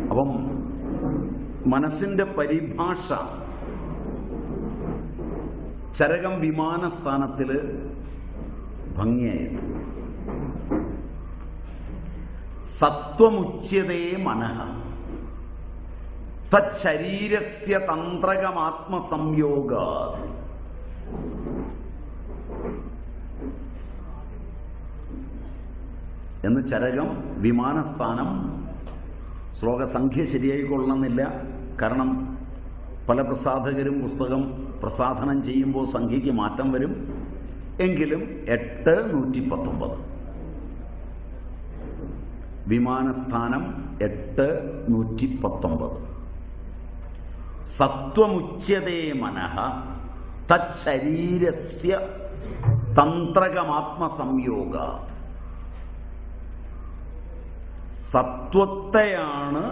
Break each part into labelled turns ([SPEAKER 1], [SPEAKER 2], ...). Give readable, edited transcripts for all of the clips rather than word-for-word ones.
[SPEAKER 1] അപ്പം മനസ്സിന്റെ പരിഭാഷ ചരകം വിമാനസ്ഥാനത്തിൽ ഭംഗിയായിരുന്നു. സത്വമുച്യതേ മനഃ തച്ഛരീരസ്യ തന്ത്രകമാത്മസംയോഗാത്. എന്ന് ചരകം വിമാനസ്ഥാനം. ശ്ലോകസംഖ്യ ശരിയായി കൊള്ളണമെന്നില്ല, കാരണം പല പ്രസാധകരും പുസ്തകം പ്രസാധനം ചെയ്യുമ്പോൾ സംഖ്യയ്ക്ക് മാറ്റം വരും. എങ്കിലും 8:119 വിമാനസ്ഥാനം 8:119. സത്വമുച്യതേ മനഃ തച്ഛരീരസ്യ തന്ത്രകമാത്മസംയോഗാത്. സത്വത്തെയാണ്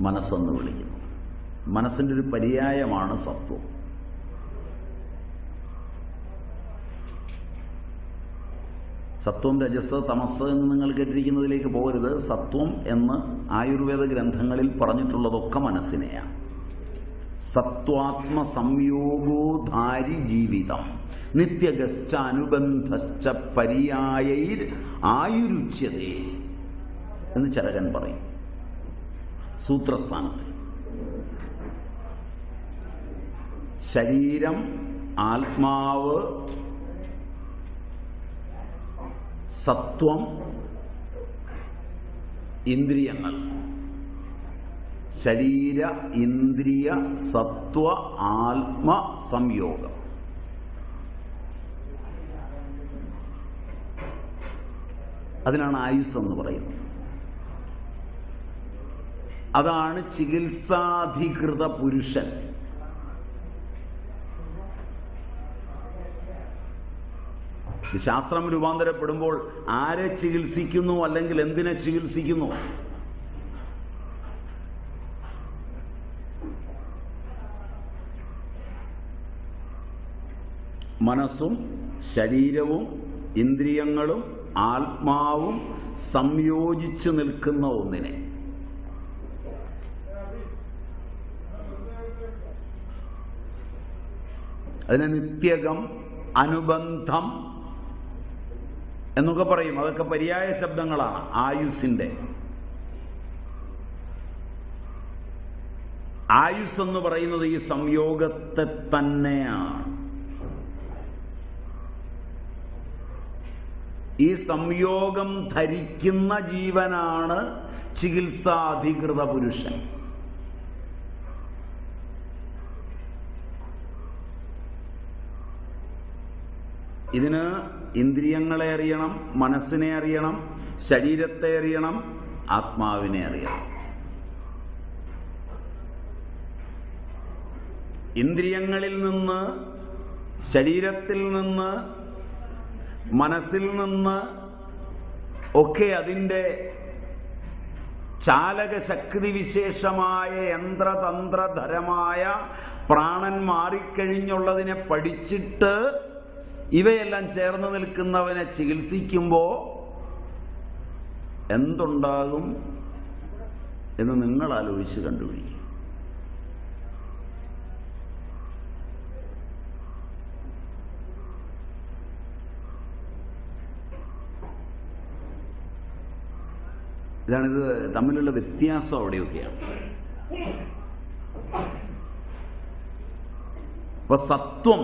[SPEAKER 1] മനസ്സെന്ന് വിളിക്കുന്നത്. മനസ്സിൻ്റെ ഒരു പര്യായമാണ് സത്വം. സത്വം, രജസ്, തമസ് എന്ന് നിങ്ങൾ കേട്ടിരിക്കുന്നതിലേക്ക് പോകരുത്. സത്വം എന്ന് ആയുർവേദ ഗ്രന്ഥങ്ങളിൽ പറഞ്ഞിട്ടുള്ളതൊക്കെ മനസ്സിനെയാണ്. സത്വാത്മസംയോഗോധാരി ജീവിതം നിത്യഗശ്ച അനുബന്ധശ്ച പര്യായൈർ ആയുരുച്യതേ എന്ന് ചരകൻ പറയും സൂത്രസ്ഥാനത്തിൽ. ശരീരം, ആത്മാവ്, സത്വം, ഇന്ദ്രിയങ്ങൾ. ശരീര, ഇന്ദ്രിയ, സത്വ, ആത്മ സംയോഗം. അതിനാണ് ആയുസ് എന്ന് പറയുന്നത്. അതാണ് ചികിത്സാധികൃത പുരുഷൻ. ശാസ്ത്രം രൂപാന്തരപ്പെടുമ്പോൾ ആരെ ചികിത്സിക്കുന്നു, അല്ലെങ്കിൽ എന്തിനെ ചികിത്സിക്കുന്നു? മനസ്സും ശരീരവും ഇന്ദ്രിയങ്ങളും ആത്മാവും സംയോജിച്ചു നിൽക്കുന്ന ഒന്നിനെ. അതിന് നിത്യകം, അനുബന്ധം എന്നൊക്കെ പറയും. അതൊക്കെ പര്യായ ശബ്ദങ്ങളാണ് ആയുസ്സിന്റെ. ആയുസ് എന്ന് പറയുന്നത് ഈ സംയോഗത്തെ തന്നെയാണ്. ഈ സംയോഗം ധരിക്കുന്ന ജീവനാണ് ചികിത്സാധികൃത പുരുഷൻ. ഇതിന് ഇന്ദ്രിയങ്ങളെ അറിയണം, മനസ്സിനെ അറിയണം, ശരീരത്തെ അറിയണം, ആത്മാവിനെ അറിയണം. ഇന്ദ്രിയങ്ങളിൽ നിന്ന്, ശരീരത്തിൽ നിന്ന്, മനസ്സിൽ നിന്ന് ഒക്കെ അതിൻ്റെ ചാലക ശക്തി വിശേഷമായ യന്ത്രതന്ത്രധരമായ പ്രാണൻ മാറിക്കഴിഞ്ഞുള്ളതിനെ പഠിച്ചിട്ട് ഇവയെല്ലാം ചേർന്ന് നിൽക്കുന്നവനെ ചികിത്സിക്കുമ്പോൾ എന്തുണ്ടാകും എന്ന് നിങ്ങൾ ആലോചിച്ച് കണ്ടുപിടിക്കും. ഇതാണിത് തമ്മിലുള്ള വ്യത്യാസം. അവിടെയൊക്കെയാണ്. അപ്പൊ സത്വം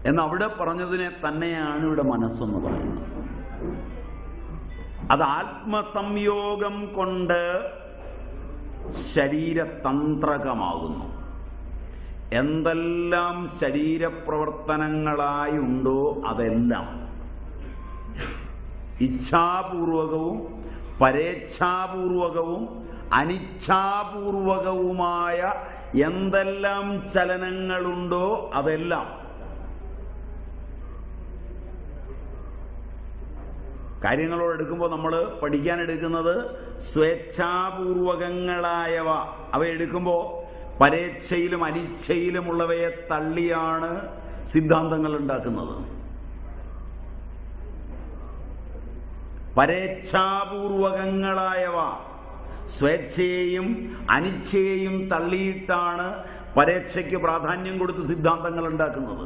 [SPEAKER 1] എന്നവിടെ പറഞ്ഞതിനെ തന്നെയാണ് ഇവിടെ മനസ്സെന്ന് പറയുന്നത്. അത് ആത്മസംയോഗം കൊണ്ട് ശരീരതന്ത്രകമാകുന്നു. എന്തെല്ലാം ശരീരപ്രവർത്തനങ്ങളായുണ്ടോ അതെല്ലാം ഇച്ഛാപൂർവകവും പരേച്ഛാപൂർവകവും അനിച്ഛാപൂർവകവുമായ എന്തെല്ലാം ചലനങ്ങളുണ്ടോ അതെല്ലാം കാര്യങ്ങളോടെടുക്കുമ്പോൾ നമ്മൾ പഠിക്കാനെടുക്കുന്നത് സ്വേച്ഛാപൂർവകങ്ങളായവ. അവയെടുക്കുമ്പോൾ പരേച്ഛയിലും അനിച്ഛയിലുമുള്ളവയെ തള്ളിയാണ് സിദ്ധാന്തങ്ങൾ ഉണ്ടാക്കുന്നത്. പരേച്ഛാപൂർവകങ്ങളായവ സ്വേച്ഛയെയും അനിച്ഛയെയും തള്ളിയിട്ടാണ് പരേച്ഛയ്ക്ക് പ്രാധാന്യം കൊടുത്ത് സിദ്ധാന്തങ്ങൾ ഉണ്ടാക്കുന്നത്.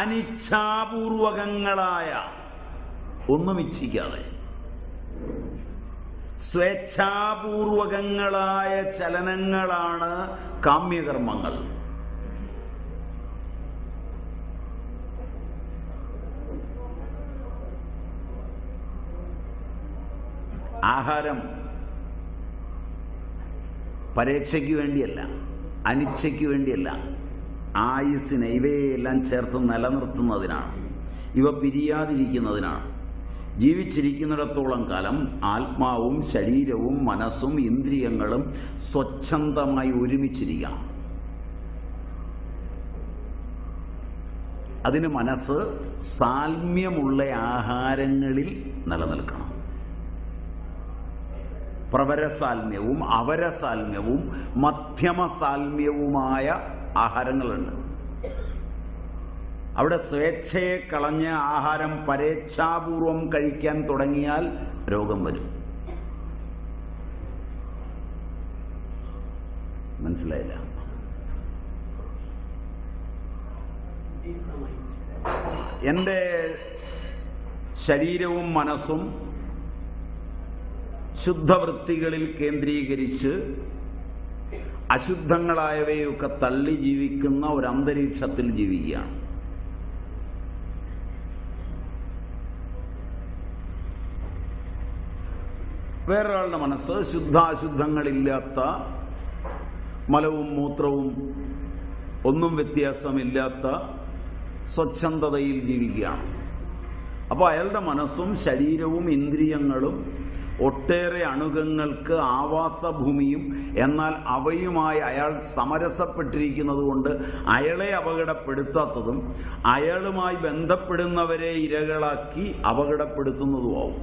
[SPEAKER 1] അനിച്ഛാപൂർവകങ്ങളായ, ഒന്നും ഇച്ഛിക്കാതെ സ്വേച്ഛാപൂർവകങ്ങളായ ചലനങ്ങളാണ് കാമ്യകർമ്മങ്ങൾ. ആഹാരം പരേച്ഛയ്ക്ക് വേണ്ടിയല്ല, അനിച്ഛയ്ക്ക് വേണ്ടിയല്ല, ആയുസ്സിനെ ഇവയെല്ലാം ചേർത്ത് നിലനിർത്തുന്നതിനാണ്, ഇവ പിരിയാതിരിക്കുന്നതിനാണ്. ജീവിച്ചിരിക്കുന്നിടത്തോളം കാലം ആത്മാവും ശരീരവും മനസ്സും ഇന്ദ്രിയങ്ങളും സ്വച്ഛന്തമായി ഒരുമിച്ചിരിക്കണം. അതിന് മനസ്സ് സാൽമ്യമുള്ള ആഹാരങ്ങളിൽ നിലനിൽക്കണം. പ്രവരസാൽമ്യവും അവരസാൽമ്യവും മധ്യമസാൽമ്യവുമായ ആഹാരങ്ങളുണ്ട്. അവിടെ സ്വേച്ഛയെ കളഞ്ഞ് ആഹാരം പരേച്ഛാപൂർവം കഴിക്കാൻ തുടങ്ങിയാൽ രോഗം വരും. മനസ്സിലായില്ല? എൻ്റെ ശരീരവും മനസ്സും ശുദ്ധവൃത്തികളിൽ കേന്ദ്രീകരിച്ച് അശുദ്ധങ്ങളായവയൊക്കെ തള്ളി ജീവിക്കുന്ന ഒരു അന്തരീക്ഷത്തിൽ ജീവിക്കുകയാണ്. വേറൊരാളുടെ മനസ്സ് ശുദ്ധാശുദ്ധങ്ങളില്ലാത്ത, മലവും മൂത്രവും ഒന്നും വ്യത്യാസമില്ലാത്ത സ്വച്ഛന്തതയിൽ ജീവിക്കുകയാണ്. അപ്പോൾ അയാളുടെ മനസ്സും ശരീരവും ഇന്ദ്രിയങ്ങളും ഒട്ടേറെ അണുകങ്ങൾക്ക് ആവാസഭൂമിയും എന്നാൽ അവയുമായി അയാൾ സമരസപ്പെട്ടിരിക്കുന്നത് കൊണ്ട് അയാളെ അപകടപ്പെടുത്താത്തതും അയാളുമായി ബന്ധപ്പെടുന്നവരെ ഇരകളാക്കി അപകടപ്പെടുത്തുന്നതുമാവും.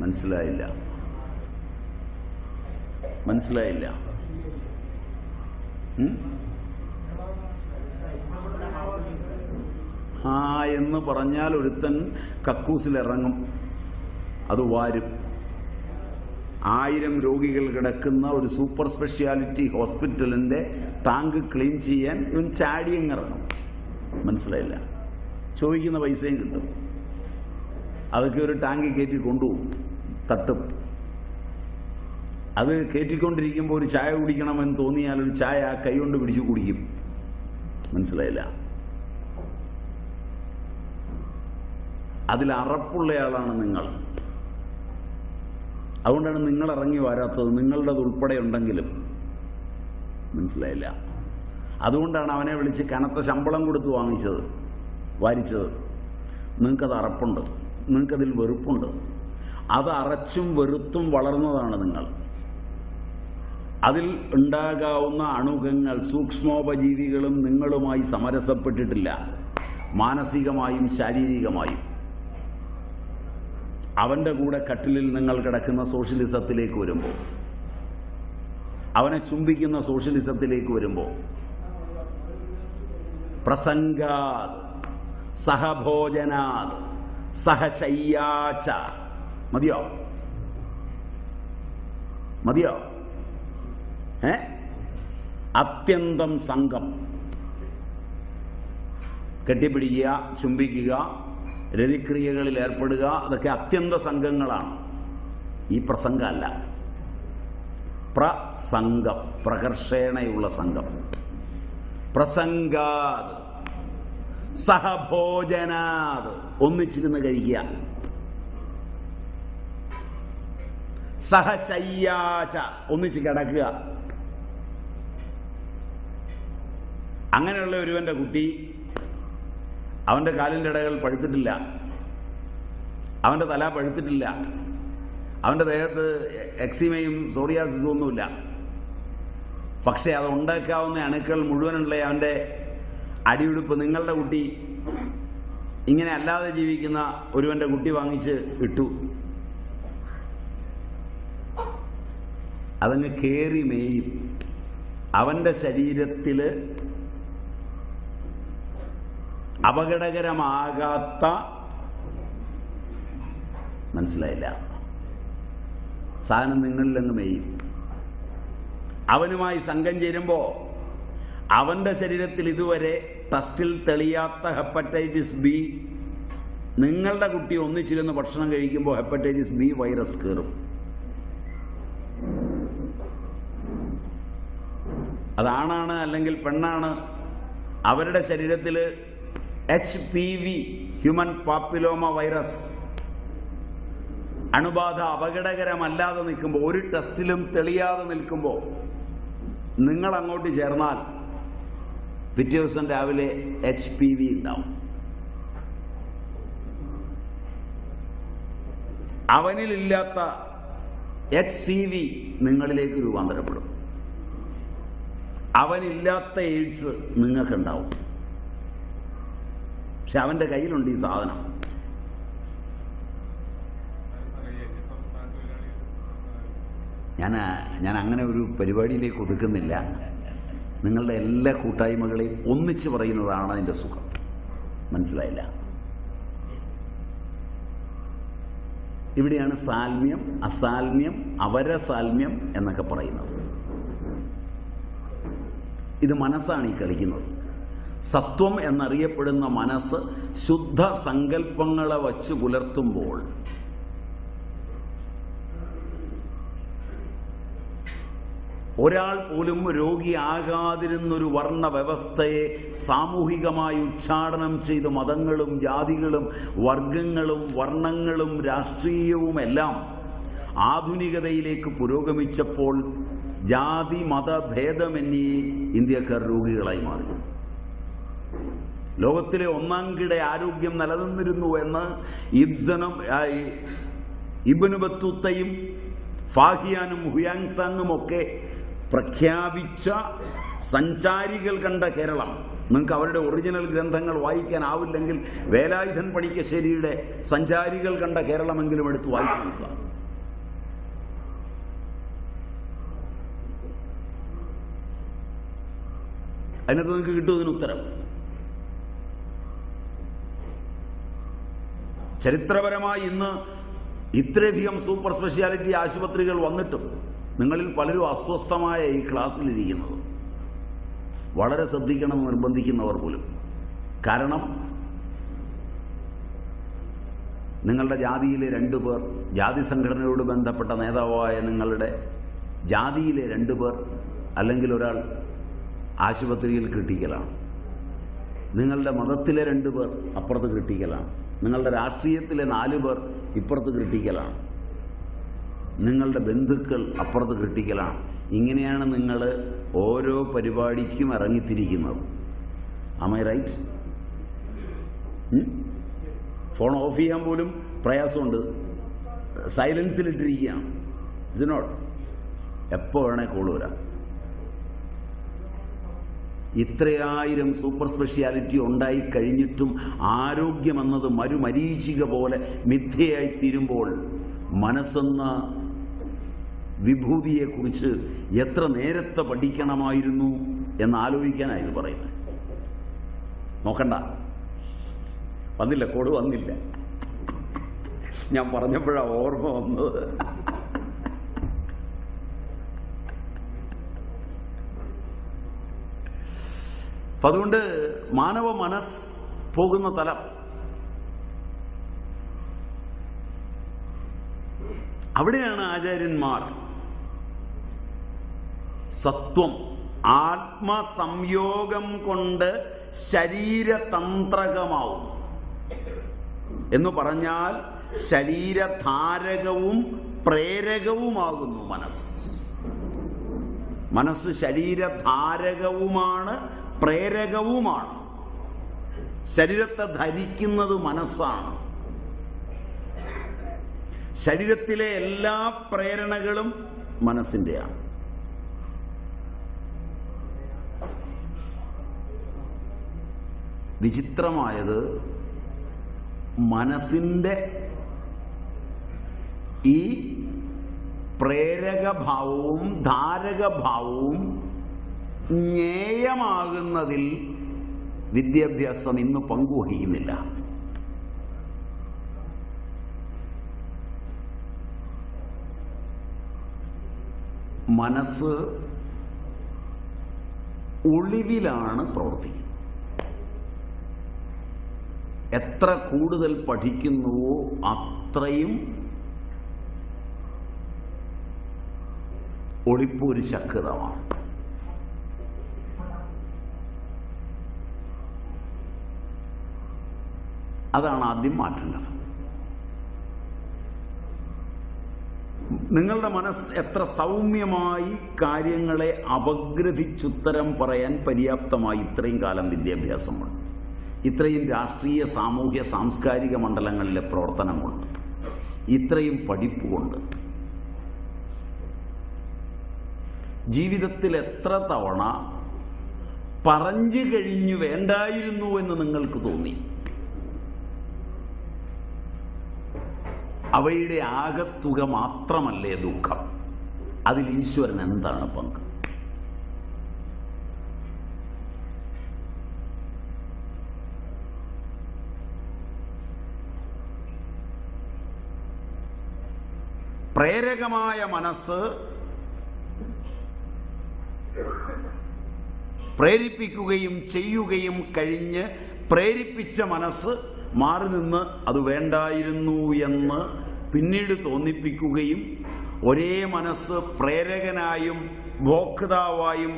[SPEAKER 1] മനസ്സിലായില്ല? മനസ്സിലായില്ല? എന്ന് പറഞ്ഞാൽ ഒരുത്തൻ കക്കൂസിലിറങ്ങും, അത് വാരും. 1000 രോഗികൾ കിടക്കുന്ന ഒരു സൂപ്പർ സ്പെഷ്യാലിറ്റി ഹോസ്പിറ്റലിൻ്റെ ടാങ്ക് ക്ലീൻ ചെയ്യാൻ ഇവൻ ചാടിയങ്ങിറങ്ങും. മനസ്സിലായില്ല? ചോദിക്കുന്ന പൈസയും കിട്ടും. അതൊക്കെ ഒരു ടാങ്കിൽ കയറ്റി കൊണ്ടുപോകും, തട്ടും. അത് കയറ്റിക്കൊണ്ടിരിക്കുമ്പോൾ ഒരു ചായ കുടിക്കണമെന്ന് തോന്നിയാൽ ഒരു ചായ ആ കൈ കൊണ്ട് പിടിച്ചു കുടിക്കും. മനസ്സിലായില്ല? അതിൽ അറപ്പുള്ളയാളാണ് നിങ്ങൾ. അതുകൊണ്ടാണ് നിങ്ങൾ ഇറങ്ങി വരാത്തത്, നിങ്ങളുടേത് ഉൾപ്പെടെ ഉണ്ടെങ്കിലും. മനസ്സിലായില്ല? അതുകൊണ്ടാണ് അവനെ വിളിച്ച് കനത്ത ശമ്പളം കൊടുത്ത് വാരിച്ചത്. നിങ്ങൾക്കത് അറപ്പുണ്ട്, നിങ്ങൾക്കതിൽ വെറുപ്പുണ്ട്. അത് അറച്ചും വെറുത്തും വളർന്നതാണ് നിങ്ങൾ. അതിൽ ഉണ്ടാകാവുന്ന അണുകങ്ങൾ സൂക്ഷ്മോപജീവികളും നിങ്ങളുമായി സമരസപ്പെട്ടിട്ടില്ല, മാനസികമായും ശാരീരികമായും. അവൻ്റെ കൂടെ കട്ടിലിൽ നിങ്ങൾ കിടക്കുന്ന സോഷ്യലിസത്തിലേക്ക് വരുമ്പോൾ, അവനെ ചുംബിക്കുന്ന സോഷ്യലിസത്തിലേക്ക് വരുമ്പോൾ, പ്രസംഗാത് സഹഭോജനാത് സഹശയ്യാച്ച. മതിയോ? അത്യന്തം സംഘം. കെട്ടിപ്പിടിക്കുക, ചുംബിക്കുക, രതിക്രിയകളിൽ ഏർപ്പെടുക, അതൊക്കെ അത്യന്ത സംഘങ്ങളാണ്. ഈ പ്രസംഗമല്ല. പ്രസംഗം, പ്രകർഷേണയുള്ള സംഘം. പ്രസംഗാത് സഹഭോജനാത്, ഒന്നിച്ചിരുന്ന് കഴിക്കുക. സഹശയ്യാച, ഒന്നിച്ച് കിടക്കുക. അങ്ങനെയുള്ള ഒരുവന്റെ കുട്ടി, അവന്റെ കാലിൻ്റെ ഇടകൾ പഴുത്തിട്ടില്ല, അവന്റെ തല പഴുത്തിട്ടില്ല, അവന്റെ ദേഹത്ത് എക്സിമയും സോറിയാസിസും ഒന്നുമില്ല. പക്ഷെ അത് ഉണ്ടാക്കാവുന്ന അണുക്കൾ മുഴുവനുള്ള അവന്റെ അടിയുടുപ്പ് നിങ്ങളുടെ കുട്ടി, ഇങ്ങനെ അല്ലാതെ ജീവിക്കുന്ന ഒരുവന്റെ കുട്ടി വാങ്ങിച്ച് ഇട്ടു. അതങ്ങ് കേറി മേയും. അവൻ്റെ ശരീരത്തിൽ അപകടകരമാകാത്ത, മനസ്സിലായില്ല, സാധനം നിങ്ങളിലങ്ങ് മെയ്യും. അവനുമായി സംഘം ചേരുമ്പോൾ അവൻ്റെ ശരീരത്തിൽ ഇതുവരെ ടെസ്റ്റിൽ തെളിയാത്ത ഹെപ്പറ്റൈറ്റിസ് ബി, നിങ്ങളുടെ കുട്ടി ഒന്നിച്ചിരുന്ന് ഭക്ഷണം കഴിക്കുമ്പോൾ ഹെപ്പറ്റൈറ്റിസ് ബി വൈറസ് കയറും. അതാണാണ് അല്ലെങ്കിൽ പെണ്ണാണ്, അവരുടെ ശരീരത്തിൽ HPV ഹ്യൂമൻ പാപ്പിലോമ വൈറസ് അണുബാധ അപകടകരമല്ലാതെ നിൽക്കുമ്പോൾ, ഒരു ടെസ്റ്റിലും തെളിയാതെ നിൽക്കുമ്പോൾ നിങ്ങൾ അങ്ങോട്ട് ചേർന്നാൽ പിറ്റേ ദിവസം രാവിലെ HPV ഉണ്ടാവും. അവനിലില്ലാത്ത HCV നിങ്ങളിലേക്ക് രൂപാന്തരപ്പെടും. അവനില്ലാത്ത എയ്ഡ്സ് നിങ്ങൾക്കുണ്ടാവും. പക്ഷെ അവൻ്റെ കയ്യിലുണ്ട് ഈ സാധനം. ഞാൻ അങ്ങനെ ഒരു പരിപാടിയിലേക്ക് ഒതുക്കുന്നില്ല. നിങ്ങളുടെ എല്ലാ കൂട്ടായ്മകളെയും ഒന്നിച്ച് പറയുന്നതാണ് അതിൻ്റെ സുഖം. മനസ്സിലായില്ല? ഇവിടെയാണ് സാൽമ്യം, അസാൽമ്യം, അവരസാൽമ്യം എന്നൊക്കെ പറയുന്നത്. ഇത് മനസ്സാണ് ഈ കളിക്കുന്നത്. സത്വം എന്നറിയപ്പെടുന്ന മനസ്സ് ശുദ്ധ സങ്കല്പങ്ങളെ വച്ച് പുലർത്തുമ്പോൾ ഒരാൾ പോലും രോഗിയാകാതിരുന്നൊരു വർണ്ണ വ്യവസ്ഥയെ സാമൂഹികമായി ഉച്ചാടനം ചെയ്ത് മതങ്ങളും ജാതികളും വർഗങ്ങളും വർണ്ണങ്ങളും രാഷ്ട്രീയവുമെല്ലാം ആധുനികതയിലേക്ക് പുരോഗമിച്ചപ്പോൾ ജാതി മതഭേദമന്യേ ഇന്ത്യക്കാർ രോഗികളായി മാറി. ലോകത്തിലെ ഒന്നാംകിട ആരോഗ്യം നിലനിന്നിരുന്നു എന്ന് ഇബ്നു ബത്തൂത്തയും ഫാഹിയാനും ഹുയാങ്സാങ്ങും ഒക്കെ പ്രഖ്യാപിച്ച സഞ്ചാരികൾ കണ്ട കേരളം. നിങ്ങൾക്ക് അവരുടെ ഒറിജിനൽ ഗ്രന്ഥങ്ങൾ വായിക്കാനാവില്ലെങ്കിൽ വേലായുധൻ പണിക്കശ്ശേരിയുടെ സഞ്ചാരികൾ കണ്ട കേരളമെങ്കിലും എടുത്ത് വായിച്ചു നോക്കുക. അതിനകത്ത് നിങ്ങൾക്ക് കിട്ടും ഉത്തരം. ചരിത്രപരമായി ഇന്ന് ഇത്രയധികം സൂപ്പർ സ്പെഷ്യാലിറ്റി ആശുപത്രികൾ വന്നിട്ടും നിങ്ങളിൽ പലരും അസ്വസ്ഥമായ ഈ ക്ലാസ്സിലിരിക്കുന്നത് വളരെ ശ്രദ്ധിക്കണം, നിർബന്ധിക്കുന്നവർ പോലും. കാരണം നിങ്ങളുടെ ജാതിയിലെ 2 പേർ, ജാതി സംഘടനയോട് ബന്ധപ്പെട്ട നേതാവായ നിങ്ങളുടെ ജാതിയിലെ 2 പേർ അല്ലെങ്കിൽ ഒരാൾ ആശുപത്രിയിൽ ക്രിട്ടിക്കലാണ്. നിങ്ങളുടെ മതത്തിലെ 2 പേർ അപ്പുറത്ത് ക്രിട്ടിക്കലാണ്. നിങ്ങളുടെ രാഷ്ട്രീയത്തിലെ 4 പേർ ഇപ്പുറത്ത് ക്രിട്ടിക്കലാണ്. നിങ്ങളുടെ ബന്ധുക്കൾ അപ്പുറത്ത് ക്രിട്ടിക്കലാണ്. ഇങ്ങനെയാണ് നിങ്ങൾ ഓരോ പരിപാടിക്കും ഇറങ്ങിത്തിരിക്കുന്നത്. Am I right? Phone off ചെയ്യാൻ പോലും പ്രയാസമുണ്ട്. സൈലൻസിലിട്ടിരിക്കുകയാണ്. Is not? എപ്പോൾ വേണേ കോൾ വരാം. ഇത്രയായിരം സൂപ്പർ സ്പെഷ്യാലിറ്റി ഉണ്ടായി കഴിഞ്ഞിട്ടും ആരോഗ്യമെന്നത് മരുമരീചിക പോലെ മിഥ്യയായി തീരുമ്പോൾ മനസ്സെന്ന വിഭൂതിയെക്കുറിച്ച് എത്ര നേരത്തെ പഠിക്കണമായിരുന്നു എന്നാലോചിക്കാനാണ് ഇത് പറയുന്നത്. നോക്കണ്ട, വന്നില്ല, കോഡ് വന്നില്ല. ഞാൻ പറഞ്ഞപ്പോഴാണ് ഓർമ്മ വന്നത്. അപ്പം അതുകൊണ്ട് മാനവ മനസ്സ് പോകുന്ന തലം അവിടെയാണ് ആചാര്യന്മാർ സത്വം ആത്മസംയോഗം കൊണ്ട് ശരീരതന്ത്രകമാവും എന്ന് പറഞ്ഞാൽ ശരീരധാരകവും പ്രേരകവുമാകുന്നു മനസ്സ്. മനസ്സ് ശരീരധാരകവുമാണ്, പ്രേരകവുമാണ്. ശരീരത്തെ ധരിക്കുന്നത് മനസ്സാണ്. ശരീരത്തിലെ എല്ലാ പ്രേരണകളും മനസ്സിൻ്റെയാണ്. വിചിത്രമായത് മനസ്സിൻ്റെ ഈ പ്രേരകഭാവവും ധാരകഭാവവും ജ്ഞേയമാകുന്നതിൽ വിദ്യാഭ്യാസം ഇന്ന് പങ്കുവഹിക്കുന്നില്ല. മനസ്സ് ഒളിവിലാണ് പ്രവർത്തിക്കുന്നത്. എത്ര കൂടുതൽ പഠിക്കുന്നുവോ അത്രയും ഒളിപ്പോര് ശക്തമാണ്. അതാണ് ആദ്യം മാറ്റേണ്ടത്. നിങ്ങളുടെ മനസ്സ് എത്ര സൗമ്യമായി കാര്യങ്ങളെ അപഗ്രഥിച്ചുത്തരം പറയാൻ പര്യാപ്തമായി ഇത്രയും കാലം വിദ്യാഭ്യാസമുണ്ട്, ഇത്രയും രാഷ്ട്രീയ സാമൂഹ്യ സാംസ്കാരിക മണ്ഡലങ്ങളിലെ പ്രവർത്തനം കൊണ്ട്, ഇത്രയും പഠിപ്പുകൊണ്ട്, ജീവിതത്തിൽ എത്ര തവണ പറഞ്ഞു കഴിഞ്ഞു വേണ്ടായിരുന്നു എന്ന് നിങ്ങൾക്ക് തോന്നി? അവയുടെ ആകത്തുക മാത്രമല്ലേ ദുഃഖം? അതിൽ ഈശ്വരൻ എന്താണ് പങ്ക്? പ്രേരകമായ മനസ്സ് പ്രേരിപ്പിക്കുകയും ചെയ്യുകയും കഴിഞ്ഞ് പ്രേരിപ്പിച്ച മനസ്സ് മാറി നിന്ന് അത് വേണ്ടായിരുന്നു എന്ന് പിന്നീട് തോന്നിപ്പിക്കുകയും ഒരേ മനസ്സ് പ്രേരകനായും ഭോക്താവായും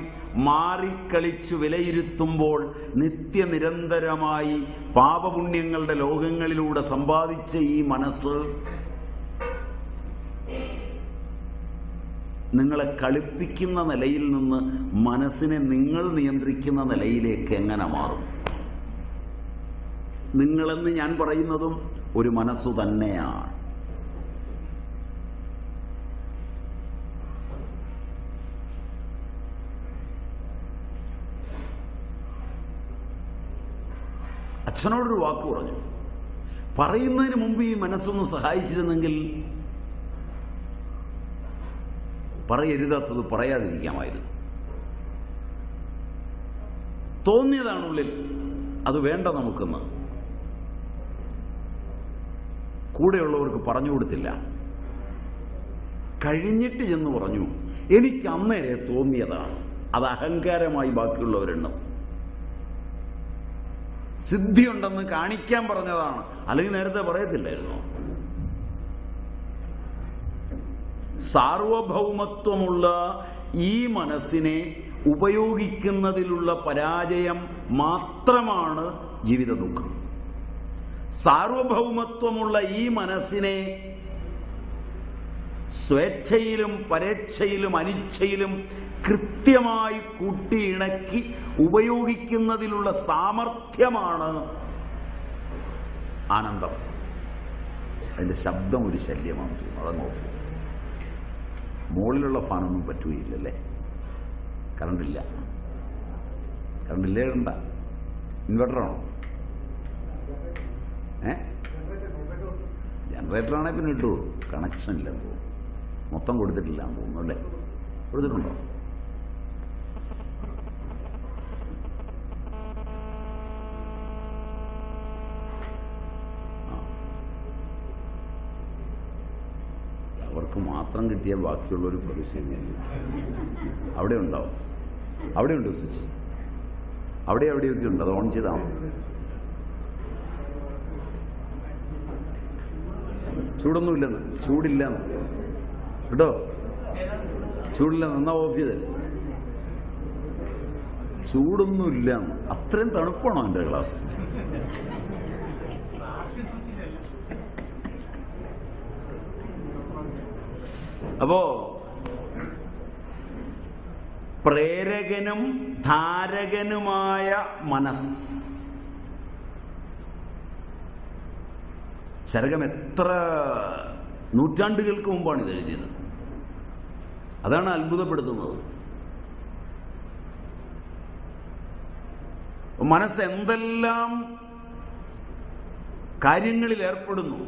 [SPEAKER 1] മാറിക്കളിച്ചു വിലയിരുത്തുമ്പോൾ നിത്യനിരന്തരമായി പാപപുണ്യങ്ങളുടെ ലോകങ്ങളിലൂടെ സമ്പാദിച്ച ഈ മനസ്സ് നിങ്ങളെ കളിപ്പിക്കുന്ന നിലയിൽ നിന്ന് മനസ്സിനെ നിങ്ങൾ നിയന്ത്രിക്കുന്ന നിലയിലേക്ക് എങ്ങനെ മാറും? നിങ്ങളെന്ന് ഞാൻ പറയുന്നതും ഒരു മനസ്സു തന്നെയാണ്. അച്ഛനോടൊരു വാക്ക് പറഞ്ഞു. പറയുന്നതിന് മുമ്പ് ഈ മനസ്സൊന്ന് സഹായിച്ചിരുന്നെങ്കിൽ പറയരുതാത്തത് പറയാതിരിക്കാമായിരുന്നു. തോന്നിയതാണുള്ളിൽ, അത് വേണ്ട നമുക്കെന്ന് കൂടെയുള്ളവർക്ക് പറഞ്ഞു കൊടുത്തില്ല. കഴിഞ്ഞിട്ട് ചെന്ന് പറഞ്ഞു, എനിക്ക് അന്നേരെ തോന്നിയതാണ്. അത് അഹങ്കാരമായി ബാക്കിയുള്ളവരെണ്ണം. സിദ്ധിയുണ്ടെന്ന് കാണിക്കാൻ പറഞ്ഞതാണ്, അല്ലെങ്കിൽ നേരത്തെ പറയത്തില്ലായിരുന്നോ? സാർവഭൗമത്വമുള്ള ഈ മനസ്സിനെ ഉപയോഗിക്കുന്നതിലുള്ള പരാജയം മാത്രമാണ് ജീവിത ദുഃഖം. സാർവഭൗമത്വമുള്ള ഈ മനസ്സിനെ സ്വേച്ഛയിലും പരേച്ഛയിലും അനിച്ഛയിലും കൃത്യമായി കൂട്ടിയിണക്കി ഉപയോഗിക്കുന്നതിലുള്ള സാമർഥ്യമാണ് ആനന്ദം. അതിൻ്റെ ശബ്ദം ഒരു ശല്യമാണ് തോന്നുന്നു. അതങ്ങ് ഓഫ്. മുകളിലുള്ള ഫാനൊന്നും പറ്റുകയില്ലല്ലേ? കറണ്ടില്ല. കറണ്ടില്ലേ? ഇടണ്ട. ഇൻവെർട്ടറാണോ? ജനറേറ്ററാണെങ്കിൽ പിന്നെ ഇട്ടു. കണക്ഷൻ ഇല്ലെന്ന് തോന്നുന്നു. മൊത്തം കൊടുത്തിട്ടില്ല എന്ന് തോന്നുന്നു അല്ലേ? കൊടുത്തിട്ടുണ്ടോ? അവർക്ക് മാത്രം കിട്ടിയ ബാക്കിയുള്ളൊരു പ്രതീക്ഷ അവിടെ ഉണ്ടാവും. അവിടെയുണ്ട് സ്വിച്ച്. അവിടെയൊക്കെ ഉണ്ട്. അത് ഓൺ ചെയ്താണ്. ചൂടൊന്നുമില്ലെന്ന്. ചൂടില്ലെന്ന് കേട്ടോ. ചൂടില്ലെന്ന്. എന്നാ ഓഫ് ചെയ്ത്. ചൂടൊന്നുമില്ലെന്ന്. അത്രയും തണുപ്പാണോ എൻ്റെ ഗ്ലാസ്? അപ്പോ പ്രേരകനും ധാരകനുമായ മനസ്സ്. ചരകം എത്ര നൂറ്റാണ്ടുകൾക്ക് മുമ്പാണ് ഇത് എഴുതിയത്. അതാണ് അത്ഭുതപ്പെടുത്തുന്നത്. മനസ്സ് എന്തെല്ലാം കാര്യങ്ങളിൽ ഏർപ്പെടുന്നു.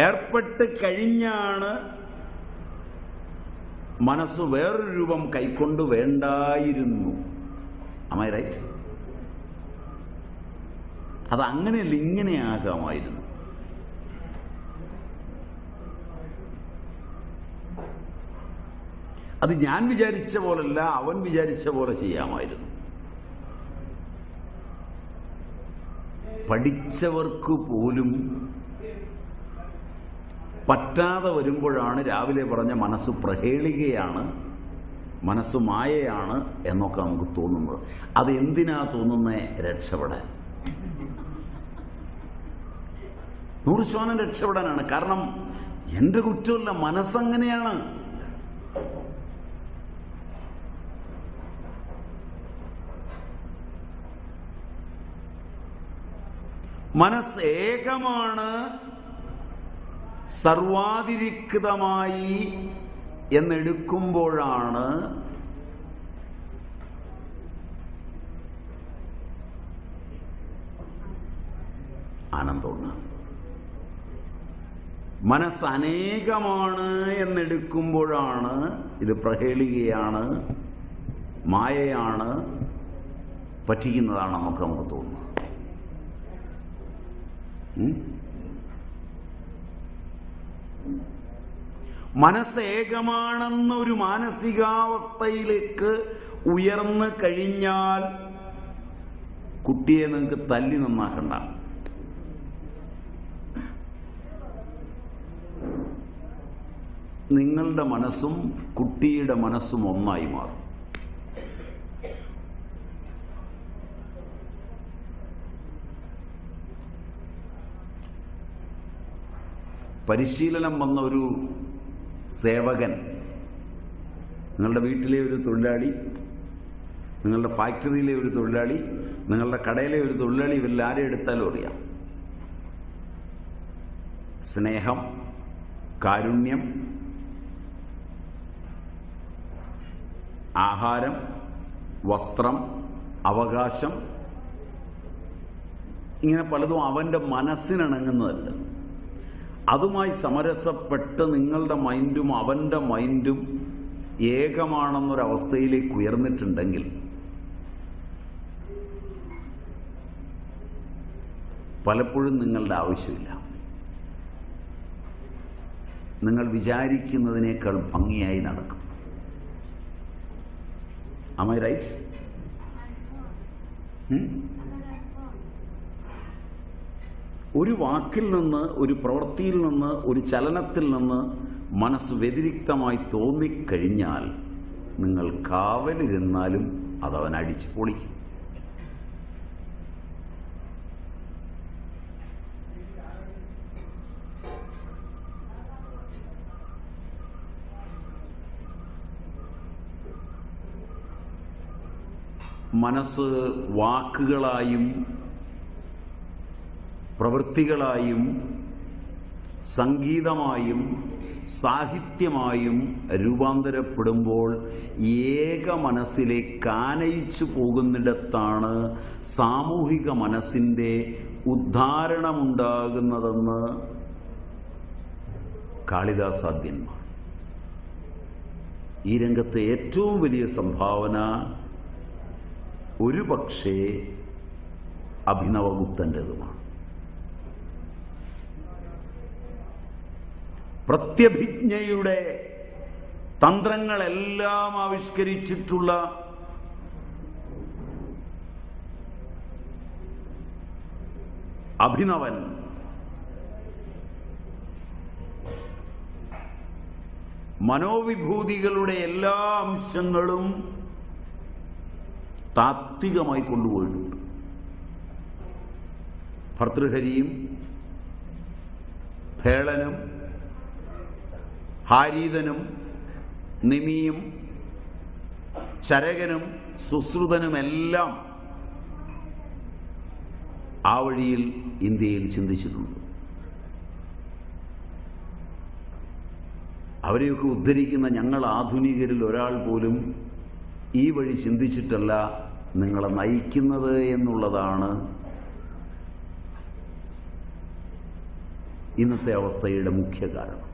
[SPEAKER 1] ഏർപ്പെട്ട് കഴിഞ്ഞാണ് മനസ്സ് വേറൊരു രൂപം കൈക്കൊണ്ട് വേണ്ടായിരുന്നു. Am I right? അത് അങ്ങനെയല്ല, ഇങ്ങനെയാകാമായിരുന്നു. അത് ഞാൻ വിചാരിച്ച പോലല്ല, അവൻ വിചാരിച്ച പോലെ ചെയ്യാമായിരുന്നു. പഠിച്ചവർക്ക് പോലും പറ്റാതെ വരുമ്പോഴാണ് രാവിലെ പറഞ്ഞ മനസ്സ് പ്രഹേളികയാണ്, മനസ്സ് മായയാണ് എന്നൊക്കെ നമുക്ക് തോന്നുന്നത്. അത് എന്തിനാ തോന്നുന്നേ? രക്ഷപ്പെടാൻ. 100% രക്ഷപ്പെടാനാണ്. കാരണം എൻ്റെ കുറ്റമല്ല, മനസ്സങ്ങനെയാണ്. മനസ്സ് ഏകമാണ്, സർവാതിരിക്തമായി എന്നെടുക്കുമ്പോഴാണ് ആനന്ദമുണ്ട്. മനസ്സ് അനേകമാണ് എന്നെടുക്കുമ്പോഴാണ് ഇത് പ്രഹേളികയാണ്, മായയാണ്, പറ്റിക്കുന്നതാണെന്നൊക്കെ നമുക്ക് തോന്നുന്നു. മനസ്സ് ഏകമാണെന്നൊരു മാനസികാവസ്ഥയിലേക്ക് ഉയർന്നു കഴിഞ്ഞാൽ കുട്ടിയെ നിങ്ങൾക്ക് തല്ലി നന്നാക്കണ്ട. നിങ്ങളുടെ മനസ്സും കുട്ടിയുടെ മനസ്സും ഒന്നായി മാറും. പരിശീലനം വന്ന ഒരു സേവകൻ, നിങ്ങളുടെ വീട്ടിലെ ഒരു തൊഴിലാളി, നിങ്ങളുടെ ഫാക്ടറിയിലെ ഒരു തൊഴിലാളി, നിങ്ങളുടെ കടയിലെ ഒരു തൊഴിലാളി, ഇവരെല്ലാവരും എടുത്താലും അറിയാം. സ്നേഹം, കാരുണ്യം, ആഹാരം, വസ്ത്രം, അവകാശം, ഇങ്ങനെ പലതും അവൻ്റെ മനസ്സിനിണങ്ങുന്നതല്ല. അതുമായി സമരസപ്പെട്ട് നിങ്ങളുടെ മൈൻഡും അവൻ്റെ മൈൻഡും ഏകമാണെന്നൊരവസ്ഥയിലേക്ക് ഉയർന്നിട്ടുണ്ടെങ്കിൽ പലപ്പോഴും നിങ്ങളുടെ ആവശ്യമില്ല. നിങ്ങൾ വിചാരിക്കുന്നതിനേക്കാൾ ഭംഗിയായി നടക്കും. Am I right? ഒരു വാക്കിൽ നിന്ന്, ഒരു പ്രവൃത്തിയിൽ നിന്ന്, ഒരു ചലനത്തിൽ നിന്ന് മനസ്സ് വ്യതിരിക്തമായി തോന്നിക്കഴിഞ്ഞാൽ നിങ്ങൾ കാവലിരുന്നാലും അതവൻ അടിച്ചു പൊളിക്കും. മനസ്സ് വാക്കുകളായും പ്രവൃത്തികളായും സംഗീതമായും സാഹിത്യമായും രൂപാന്തരപ്പെടുമ്പോൾ ഏക മനസ്സിലേക്ക് ആനയിച്ചു പോകുന്നിടത്താണ് സാമൂഹിക മനസ്സിൻ്റെ ഉദ്ധാരണമുണ്ടാകുന്നതെന്ന് കാളിദാസാദ്യന്മാർ. ഈ രംഗത്തെ ഏറ്റവും വലിയ സംഭാവന ഒരു പക്ഷേ അഭിനവഗുപ്തൻ്റെതുമാണ്. പ്രത്യഭിജ്ഞയുടെ തന്ത്രങ്ങളെല്ലാം ആവിഷ്കരിച്ചിട്ടുള്ള അഭിനവൻ മനോവിഭൂതികളുടെ എല്ലാ അംശങ്ങളും താത്വികമായി കൊണ്ടുപോയിട്ടുണ്ട്. ഭർതൃഹരിയും ഭേളനും ഹാരീതനും നിമിയും ചരകനും സുശ്രുതനുമെല്ലാം ആ വഴിയിൽ ഇന്ത്യയിൽ ചിന്തിച്ചിട്ടുണ്ട്. അവരെയൊക്കെ ഉദ്ധരിക്കുന്ന ഞങ്ങൾ ആധുനികരിൽ ഒരാൾ പോലും ഈ വഴി ചിന്തിച്ചിട്ടല്ല നിങ്ങളെ നയിക്കുന്നത് എന്നുള്ളതാണ് ഇന്നത്തെ അവസ്ഥയുടെ മുഖ്യ കാരണം.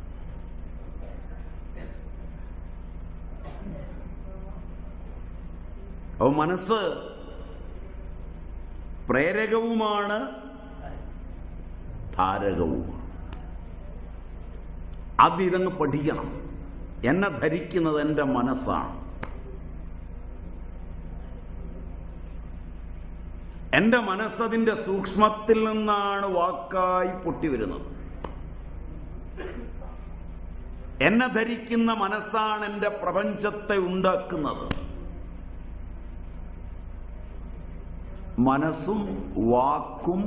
[SPEAKER 1] അപ്പോൾ മനസ്സ് പ്രേരകവുമാണ്, ധാരകവുമാണ്. ആദ്യം ഇതങ്ങ് പഠിക്കണം. എന്നെ ധരിക്കുന്നത് എൻ്റെ മനസ്സാണ്. എൻ്റെ മനസ്സതിൻ്റെ സൂക്ഷ്മത്തിൽ നിന്നാണ് വാക്കായി പൊട്ടി വരുന്നത്. എന്നെ ധരിക്കുന്ന മനസ്സാണ് എൻ്റെ പ്രപഞ്ചത്തെ ഉണ്ടാക്കുന്നത്. മനസ്സും വാക്കും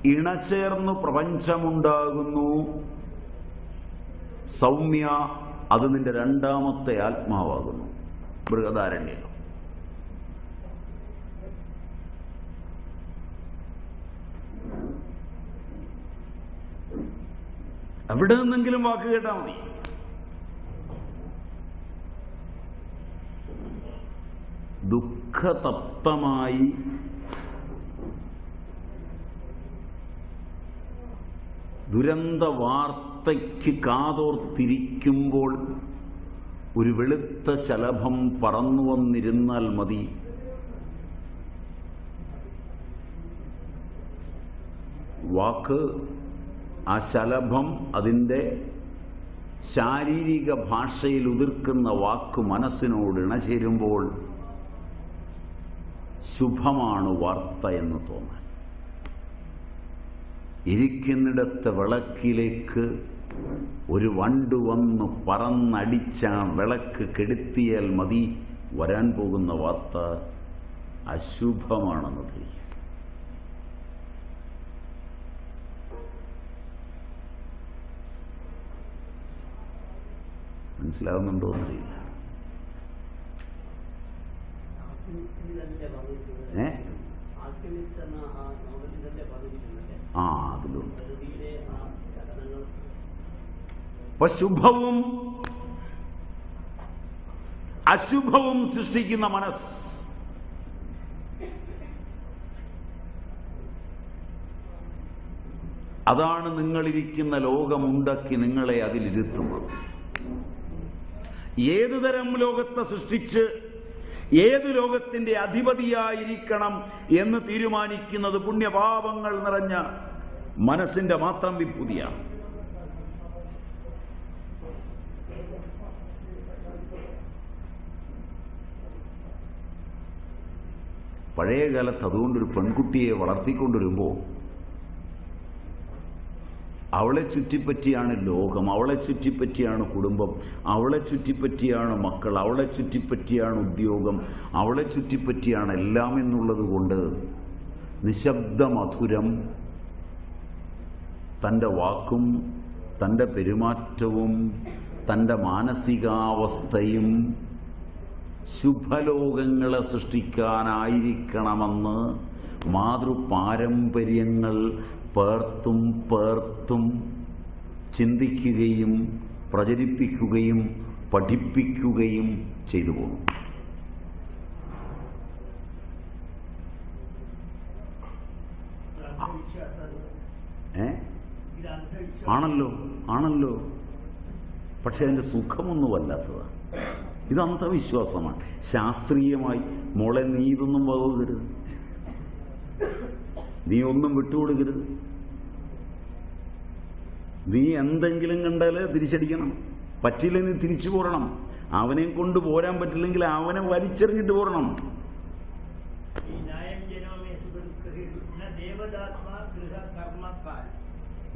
[SPEAKER 1] ഇണചേർന്നു പ്രപഞ്ചമുണ്ടാകുന്നു. സൗമ്യ, അത് നിന്റെ രണ്ടാമത്തെ ആത്മാവാകുന്നു. ബൃഹദാരണ്യകം. എവിടെ നിന്നെങ്കിലും വാക്ക് കേട്ടാൽ മതി. ദുഃഖതപ്തമായി ദുരന്ത വാർത്തയ്ക്ക് കാതോർത്തിരിക്കുമ്പോൾ ഒരു വെളുത്ത ശലഭം പറന്നു വന്നിരുന്നാൽ മതി. വാക്ക്, ആ ശലഭം അതിൻ്റെ ശാരീരിക ഭാഷയിൽ ഉതിർക്കുന്ന വാക്ക് മനസ്സിനോട് ഇണചേരുമ്പോൾ ശുഭമാണ് വാർത്ത എന്ന് തോന്നാൻ. ഇരിക്കുന്നിടത്തെ വിളക്കിലേക്ക് ഒരു വണ്ട് വന്ന് പറന്നടിച്ച വിളക്ക് കെടുത്തിയാൽ മതി, വരാൻ പോകുന്ന വാർത്ത അശുഭമാണെന്ന് ധരിക്കും. മനസ്സിലാവുന്നുണ്ടോ എന്നറിയില്ല. അതിലുണ്ട്. അപ്പൊ ശുഭവും അശുഭവും സൃഷ്ടിക്കുന്ന മനസ്സ്, അതാണ് നിങ്ങളിരിക്കുന്ന ലോകമുണ്ടാക്കി നിങ്ങളെ അതിലിരുത്തുന്നത്. ഏതുതരം ലോകത്തെ സൃഷ്ടിച്ച് ഏത് ലോകത്തിന്റെ അധിപതിയായിരിക്കണം എന്ന് തീരുമാനിക്കുന്നത് പുണ്യപാപങ്ങൾ നിറഞ്ഞ മനസ്സിന്റെ മാത്രം വിഭൂതിയാണ്. പഴയ കാലത്ത് അതുകൊണ്ടൊരു പെൺകുട്ടിയെ വളർത്തിക്കൊണ്ടിരുമ്പോൾ അവളെ ചുറ്റിപ്പറ്റിയാണ് ലോകം, അവളെ ചുറ്റിപ്പറ്റിയാണ് കുടുംബം, അവളെ ചുറ്റിപ്പറ്റിയാണ് മക്കൾ, അവളെ ചുറ്റിപ്പറ്റിയാണ് ഉദ്യോഗം, അവളെ ചുറ്റിപ്പറ്റിയാണ് എല്ലാം എന്നുള്ളത് കൊണ്ട് നിശബ്ദ മധുരം തൻ്റെ വാക്കും തൻ്റെ പെരുമാറ്റവും തൻ്റെ മാനസികാവസ്ഥയും ശുഭലോകങ്ങളെ സൃഷ്ടിക്കാനായിരിക്കണമെന്ന് മാതൃപാരമ്പര്യങ്ങൾ പേർത്തും ചിന്തിക്കുകയും പ്രചരിപ്പിക്കുകയും പഠിപ്പിക്കുകയും ചെയ്തു പോകുന്നു. ആണല്ലോ പക്ഷെ അതിൻ്റെ സുഖമൊന്നും വല്ലാത്തതാണ്. ഇത് അന്ധവിശ്വാസമാണ്. ശാസ്ത്രീയമായി മോളെ നീ ഇതൊന്നും വകരുത്, നീ ഒന്നും വിട്ടുകൊടുക്കരുത്, നീ എന്തെങ്കിലും കണ്ടാൽ തിരിച്ചടിക്കണം, പറ്റില്ലെങ്കിൽ തിരിച്ചു പോരണം, അവനെ കൊണ്ട് പോരാൻ പറ്റില്ലെങ്കിൽ അവനെ വലിച്ചെറിഞ്ഞിട്ട് പോരണം.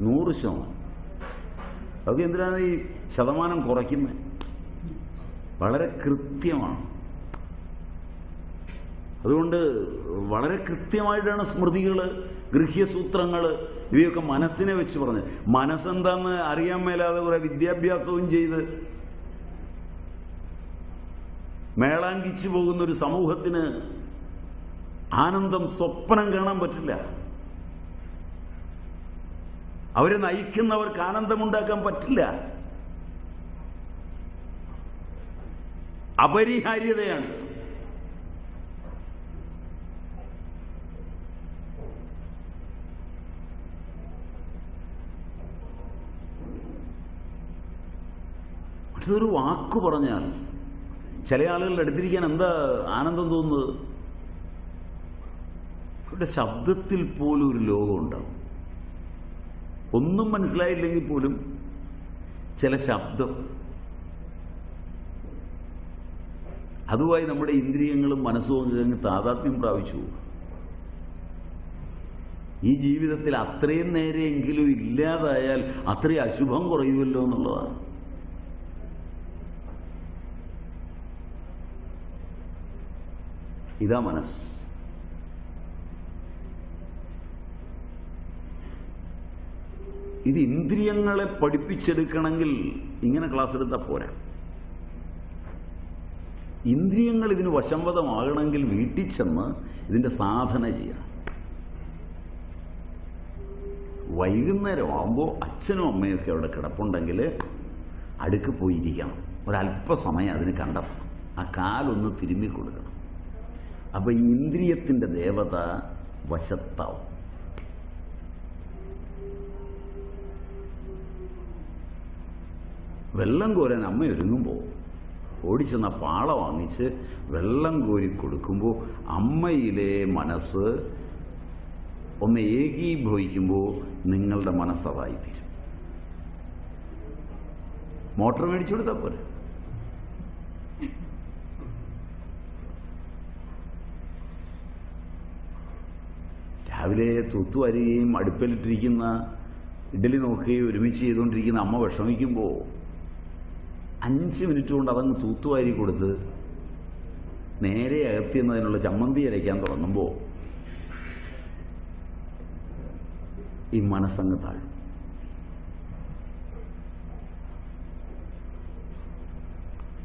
[SPEAKER 1] നൂറ് ശതമാനം. അതൊക്കെ എന്തിനാണ് ഈ ശതമാനം കുറയ്ക്കുന്നത്? വളരെ കൃത്യമാണ്. അതുകൊണ്ട് വളരെ കൃത്യമായിട്ടാണ് സ്മൃതികൾ, ഗൃഹ്യസൂത്രങ്ങൾ ഇവയൊക്കെ മനസ്സിനെ വെച്ച് പറഞ്ഞത്. മനസ്സെന്താന്ന് അറിയാൻ മേലാതെ കുറെ വിദ്യാഭ്യാസവും ചെയ്ത് മേളാങ്കിച്ചു പോകുന്നൊരു സമൂഹത്തിന് ആനന്ദം സ്വപ്നം കാണാൻ പറ്റില്ല. അവരെ നയിക്കുന്നവർക്ക് ആനന്ദമുണ്ടാക്കാൻ പറ്റില്ല. അപരിഹാര്യതയാണ്. അടുത്തൊരു വാക്ക് പറഞ്ഞാൽ ചില ആളുകളുടെ അടുത്തിരിക്കാൻ എന്താ ആനന്ദം തോന്നുന്നത്? ഇവിടെ ശബ്ദത്തിൽ പോലും ഒരു ലോകം ഉണ്ടാവും. ഒന്നും മനസ്സിലായില്ലെങ്കിൽ പോലും ചില ശബ്ദം, അതുമായി നമ്മുടെ ഇന്ദ്രിയങ്ങളും മനസ്സും ഒക്കെ താതാത്മ്യം പ്രാപിച്ചു. ഈ ജീവിതത്തിൽ അത്രയും നേരെയെങ്കിലും ഇല്ലാതായാൽ അത്രയും അശുഭം കുറയുമല്ലോ എന്നുള്ളതാണ്. ഇതാ മനസ്സ്. ഇത് ഇന്ദ്രിയങ്ങളെ പഠിപ്പിച്ചെടുക്കണമെങ്കിൽ ഇങ്ങനെ ക്ലാസ് എടുത്താൽ പോരാ. ഇന്ദ്രിയങ്ങൾ ഇതിന് വശംവദമാകണമെങ്കിൽ വീട്ടിൽ ചെന്ന് ഇതിൻ്റെ സാധന ചെയ്യണം. വൈകുന്നേരം ആകുമ്പോൾ അച്ഛനും അമ്മയൊക്കെ അവിടെ കിടപ്പുണ്ടെങ്കിൽ അടുക്ക് പോയിരിക്കണം. ഒരല്പസമയം അതിന് കണ്ടെത്തണം. ആ കാലൊന്ന് തിരുമ്മി കൊടുക്കണം. അപ്പം ഇന്ദ്രിയത്തിൻ്റെ ദേവത വശത്താവും. വെള്ളം കോരാൻ അമ്മ ഒരുങ്ങുമ്പോൾ ഓടിച്ചെന്ന പാള വാങ്ങിച്ച് വെള്ളം കോരി കൊടുക്കുമ്പോൾ അമ്മയിലെ മനസ്സ് ഒന്ന് ഏകീഭവിക്കുമ്പോൾ നിങ്ങളുടെ മനസ്സതായിത്തീരും. മോട്ടർ മേടിച്ചു കൊടുത്താൽ പോലെ. രാവിലെ തൂത്തുവരികയും അടുപ്പിലിട്ടിരിക്കുന്ന ഇഡ്ഡലി നോക്കുകയും ഒരുമിച്ച് ചെയ്തുകൊണ്ടിരിക്കുന്ന അമ്മ വിഷമിക്കുമ്പോൾ 5 മിനിറ്റ് കൊണ്ട് അതങ്ങ് തൂത്തുവാരി കൊടുത്ത് നേരെ അകത്തിയെന്നതിനുള്ള ചമ്മന്തി അരയ്ക്കാൻ തുടങ്ങുമ്പോൾ ഈ മനസ്സങ്ങ് താഴും.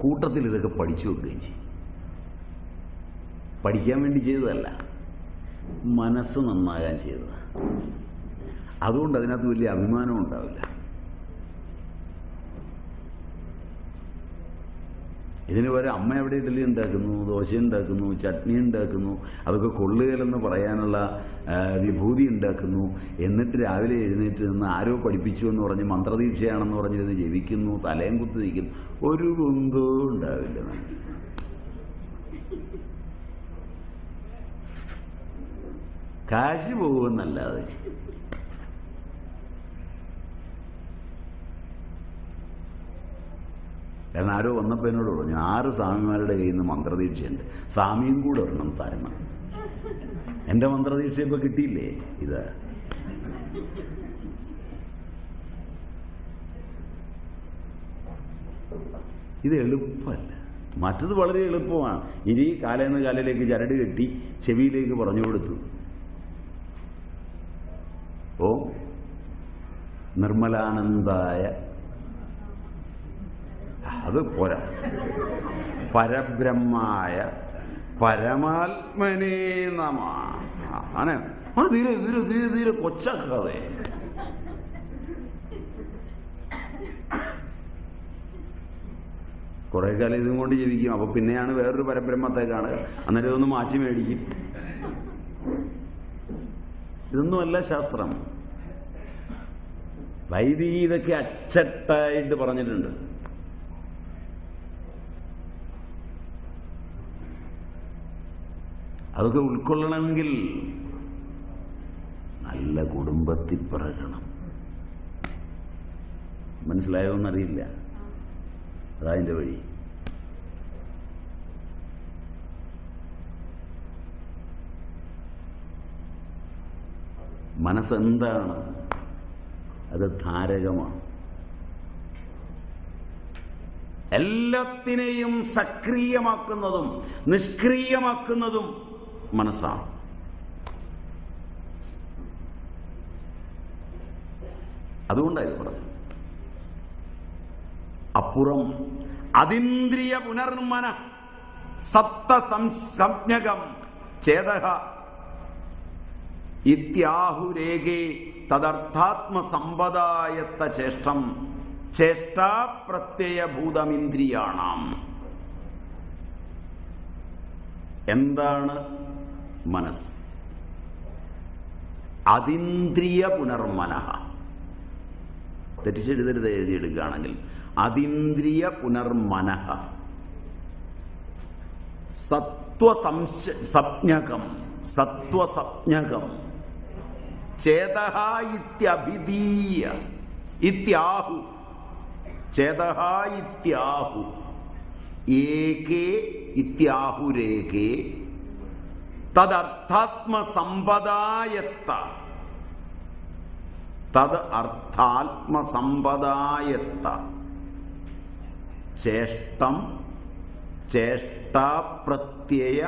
[SPEAKER 1] കൂട്ടത്തിൽ ഇതൊക്കെ പഠിച്ചു വെക്കുകയും ചെയ്യും. പഠിക്കാൻ വേണ്ടി ചെയ്തതല്ല, മനസ്സ് നന്നാകാൻ ചെയ്തതാണ്. അതുകൊണ്ട് അതിനകത്ത് വലിയ അഭിമാനം ഉണ്ടാവില്ല. ഇതിന് പകരം അമ്മ എവിടെ ഇഡ്ഡലി ഉണ്ടാക്കുന്നു, ദോശ ഉണ്ടാക്കുന്നു, ചട്നി ഉണ്ടാക്കുന്നു, അതൊക്കെ കൊള്ളുകയില്ലെന്ന് പറയാനുള്ള വിഭൂതി ഉണ്ടാക്കുന്നു. എന്നിട്ട് രാവിലെ എഴുന്നേറ്റ് നിന്ന് ആരോ പഠിപ്പിച്ചു എന്ന് പറഞ്ഞ് മന്ത്രദീക്ഷയാണെന്ന് പറഞ്ഞിരുന്ന് ജപിക്കുന്നു, തലയും കുത്തി നിൽക്കുന്നു. ഒരു കുന്തവും ഉണ്ടാവില്ല മനസ്സിൽ. കാശ് പോകുമെന്നല്ലാതെ. കാരണം ആരോ വന്നപ്പോൾ എന്നോട് പറഞ്ഞു, 6 സ്വാമിമാരുടെ കയ്യിൽ നിന്ന് മന്ത്രദീക്ഷയുണ്ട്, സ്വാമിയും കൂടെ ഒരെണ്ണം തരണം. എൻ്റെ മന്ത്രദീക്ഷ ഇപ്പം കിട്ടിയില്ലേ? ഇത് എളുപ്പമല്ല. മറ്റത് വളരെ എളുപ്പമാണ്. ഇനി കാലേന്ന് കാലിലേക്ക് ചരട് കെട്ടി ചെവിയിലേക്ക് പറഞ്ഞു കൊടുത്തു, ഓ നിർമ്മലാനന്ദായ, അത് പോരാ, പരബ്രഹ്മായ പരമാത്മനേ നമ. ആണ് തീരെ തീരെ തീരെ തീരെ കൊച്ചാക്കാതെ. കുറെ കാലം ഇതും കൊണ്ട് ജപിക്കും. അപ്പൊ പിന്നെയാണ് വേറൊരു പരബ്രഹ്മത്തെ കാണുക. അന്നേരം ഇതൊന്ന് മാറ്റി മേടിക്കും. ഇതൊന്നുമല്ല ശാസ്ത്രം. വൈദികി ഇതൊക്കെ അച്ചട്ടായിട്ട് പറഞ്ഞിട്ടുണ്ട്. അതൊക്കെ ഉൾക്കൊള്ളണമെങ്കിൽ നല്ല കുടുംബത്തിൽ പിറകണം. മനസ്സിലായോന്നറിയില്ല. അതതിൻ്റെ വഴി. മനസ്സെന്താണ്? അത് ധാരകമാണ്. എല്ലാത്തിനെയും സക്രിയമാക്കുന്നതും നിഷ്ക്രിയമാക്കുന്നതും മനസ്സാണ്. അതുകൊണ്ടാണ് ഇത് പറഞ്ഞത്. അപ്പുറം അതിന്ദ്രിയ പുനർമന സപ്ത സംജ്ഞകം ചേതഃ ഇത്യാഹുരേഖേ തദർത്ഥാത്മസമ്പദായത്ത ചേഷ്ടം ചേഷ്ടാപ്രത്യയഭൂതമിന്ദ്രിയാണാം. എന്താണ് മനസ്സ്? അതിന്ദ്രിയ പുനർമനഃ. തെറ്റിച്ചെഴുതരുത്, എഴുതിയെടുക്കുകയാണെങ്കിൽ അതിന്ദ്രിയ പുനർമനഃ സത്വസംജ്ഞകം സത്വസജ്ഞകം ചേതഃ ഇത്യഭിധീയ ഇത്യാഹു ചേതഃ ഇത്യാഹു ഏകേ ഇത്യാഹുരേകേ തദർത്ഥാത്മസമ്പദായത്ത തദ് അർത്ഥാത്മസമ്പദായത്ത ചേഷ്ടം ചേഷ്ടാപ്രത്യയ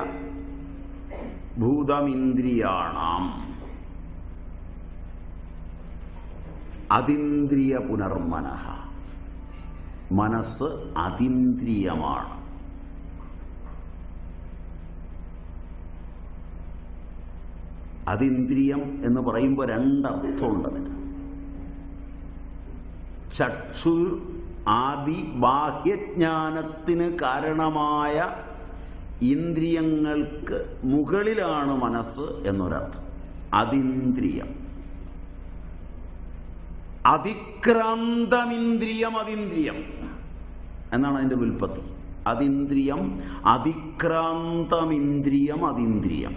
[SPEAKER 1] ഭൂതമിന്ദ്രിയാണാം അതീന്ദ്രിയ പുനർമനഃ. മനസ്സ് അതീന്ദ്രിയമാണ്. അതീന്ദ്രിയം എന്ന് പറയുമ്പോൾ രണ്ടർത്ഥമുണ്ടതിന്. ചക്ഷു ആദി ബാഹ്യജ്ഞാനത്തിന് കാരണമായ ഇന്ദ്രിയങ്ങൾക്ക് മുകളിലാണ് മനസ്സ് എന്നൊരർത്ഥം. അതീന്ദ്രിയം. അതിക്രാന്തമിന്ദ്രിയം അതീന്ദ്രിയം എന്നാണ് അതിൻ്റെ വ്യുൽപ്പത്തി. അതീന്ദ്രിയം അതിക്രാന്തമിന്ദ്രിയം അതീന്ദ്രിയം.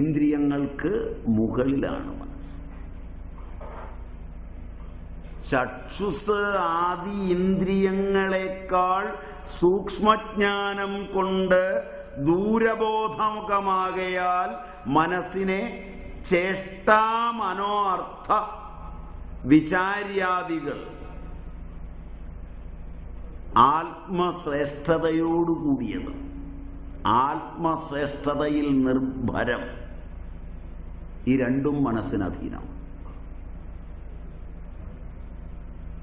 [SPEAKER 1] ഇന്ദ്രിയങ്ങൾക്ക് മുകളിലാണ് മനസ്സ്. ചക്ഷുസ് ആദി ഇന്ദ്രിയങ്ങളെക്കാൾ സൂക്ഷ്മജ്ഞാനം കൊണ്ട് ദൂരബോധമുഖമാകയാൽ മനസ്സിനെ ചേഷ്ടാ മനോഅർത്ഥ വിചാര്യാദികൾ ആത്മശ്രേഷ്ഠതയോടുകൂടിയത്, ആത്മശ്രേഷ്ഠതയിൽ നിർഭരം, ഈ രണ്ടും മനസ്സിനധീനം.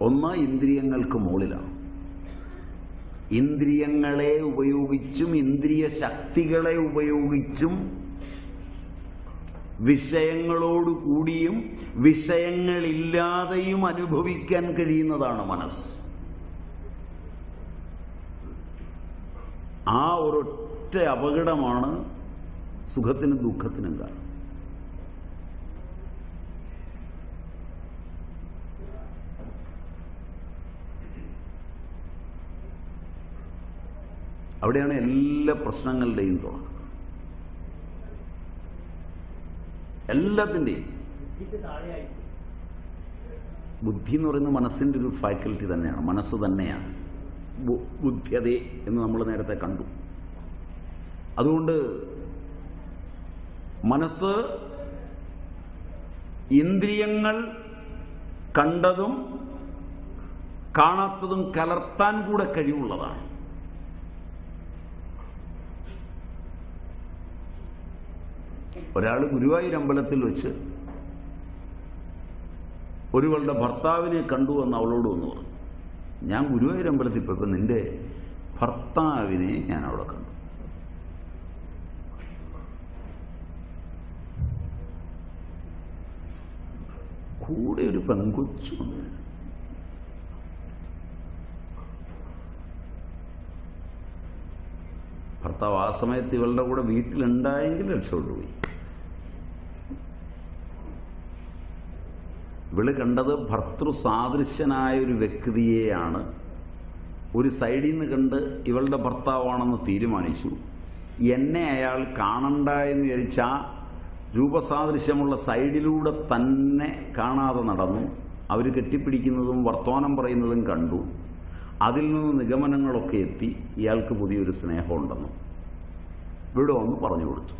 [SPEAKER 1] ഒന്ന് ഇന്ദ്രിയങ്ങൾക്ക് മുകളിലാണ്. ഇന്ദ്രിയങ്ങളെ ഉപയോഗിച്ചും ഇന്ദ്രിയ ശക്തികളെ ഉപയോഗിച്ചും വിഷയങ്ങളോടുകൂടിയും വിഷയങ്ങളില്ലാതെയും അനുഭവിക്കാൻ കഴിയുന്നതാണ് മനസ്സ്. ആ ഒരൊറ്റ അപകടമാണ് സുഖത്തിനും ദുഃഖത്തിനും കാരണം. അവിടെയാണ് എല്ലാ പ്രശ്നങ്ങളുടെയും തുടക്കം. എല്ലാത്തിൻ്റെയും ബുദ്ധി എന്ന് പറയുന്നത് മനസ്സിൻ്റെ ഒരു ഫാക്കൽറ്റി തന്നെയാണ്, മനസ്സ് തന്നെയാണ്. ബുദ്ധ്യതേ എന്ന് നമ്മൾ നേരത്തെ കണ്ടു. അതുകൊണ്ട് മനസ്സ് ഇന്ദ്രിയങ്ങൾ കണ്ടതും കാണാത്തതും കലർത്താൻ കൂടെ കഴിവുള്ളതാണ്. ഒരാൾ ഗുരുവായൂർ അമ്പലത്തിൽ വെച്ച് ഒരുവളുടെ ഭർത്താവിനെ കണ്ടു എന്ന് അവളോട് വന്ന് പറഞ്ഞു. ഞാൻ ഗുരുവായൂർ അമ്പലത്തിൽ പോയപ്പോൾ നിന്റെ ഭർത്താവിനെ ഞാൻ അവിടെ കണ്ടു. കൂടെ ഒരു പെൺകൊച്ചുണ്ട്. ഭർത്താവ് ആ സമയത്ത് ഇവളുടെ കൂടെ വീട്ടിലുണ്ടായെങ്കിൽ രക്ഷപ്പെട്ടുപോയി. ഇവള് കണ്ടത് ഭർത്തൃസാദൃശ്യനായ ഒരു വ്യക്തിയെയാണ്. ഒരു സൈഡിൽ നിന്ന് കണ്ട് ഇവളുടെ ഭർത്താവാണെന്ന് തീരുമാനിച്ചു. എന്നെ അയാൾ കാണണ്ട എന്ന് വിചാരിച്ച രൂപസാദൃശ്യമുള്ള സൈഡിലൂടെ തന്നെ കാണാതെ നടന്നു. അവർ കെട്ടിപ്പിടിക്കുന്നതും വർത്തമാനം പറയുന്നതും കണ്ടു. അതിൽ നിന്ന് നിഗമനങ്ങളൊക്കെ എത്തി ഇയാൾക്ക് പുതിയൊരു സ്നേഹമുണ്ടെന്നും ഇവിടെ വന്ന് പറഞ്ഞു കൊടുത്തു.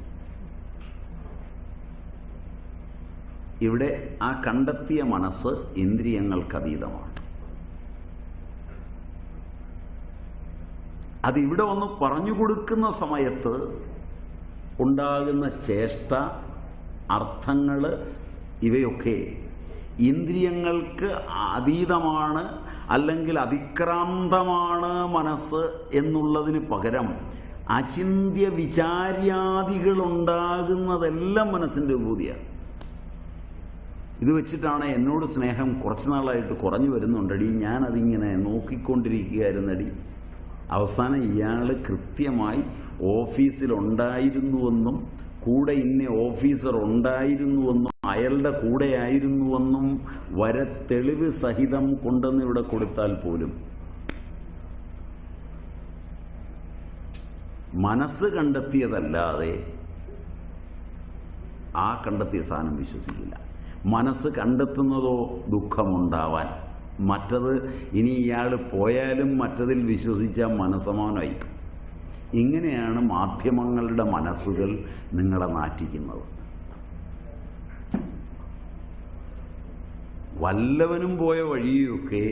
[SPEAKER 1] ഇവിടെ ആ കണ്ടെത്തിയ മനസ്സ് ഇന്ദ്രിയങ്ങൾക്കതീതമാണ്. അതിവിടെ വന്ന് പറഞ്ഞു കൊടുക്കുന്ന സമയത്ത് ഉണ്ടാകുന്ന ചേഷ്ട, അർത്ഥങ്ങൾ, ഇവയൊക്കെ ഇന്ദ്രിയങ്ങൾക്ക് അതീതമാണ് അല്ലെങ്കിൽ അതിക്രാന്തമാണ് മനസ്സ് എന്നുള്ളതിന് പകരം അചിന്ത്യ വിചാര്യാദികൾ ഉണ്ടാകുന്നതെല്ലാം മനസ്സിൻ്റെ വിഭൂതിയാണ്. ഇത് വെച്ചിട്ടാണ് എന്നോട് സ്നേഹം കുറച്ച് നാളായിട്ട് കുറഞ്ഞു വരുന്നുണ്ടടി, ഞാനതിങ്ങനെ നോക്കിക്കൊണ്ടിരിക്കുകയായിരുന്നടി. അവസാനം ഇയാൾ കൃത്യമായി ഓഫീസിലുണ്ടായിരുന്നുവെന്നും കൂടെ ഇന്ന ഓഫീസർ ഉണ്ടായിരുന്നുവെന്നും അയാളുടെ കൂടെ ആയിരുന്നുവെന്നും വരെ തെളിവ് സഹിതം കൊണ്ടുവന്ന് ഇവിടെ കൊടുത്താൽ പോലും മനസ്സ് കണ്ടെത്തിയതല്ലാതെ ആ കണ്ടെത്തിയ സാധനം വിശ്വസിക്കില്ല. മനസ്സ് കണ്ടെത്തുന്നതോ ദുഃഖമുണ്ടാവാൻ. മറ്റത് ഇനി ഇയാൾ പോയാലും മറ്റതിൽ വിശ്വസിച്ചാൽ മനസ്സമാനമായി. ഇങ്ങനെയാണ് മാധ്യമങ്ങളുടെ മനസ്സുകൾ നിങ്ങളെ നാറ്റിക്കുന്നത്. വല്ലവനും പോയ വഴിയൊക്കെ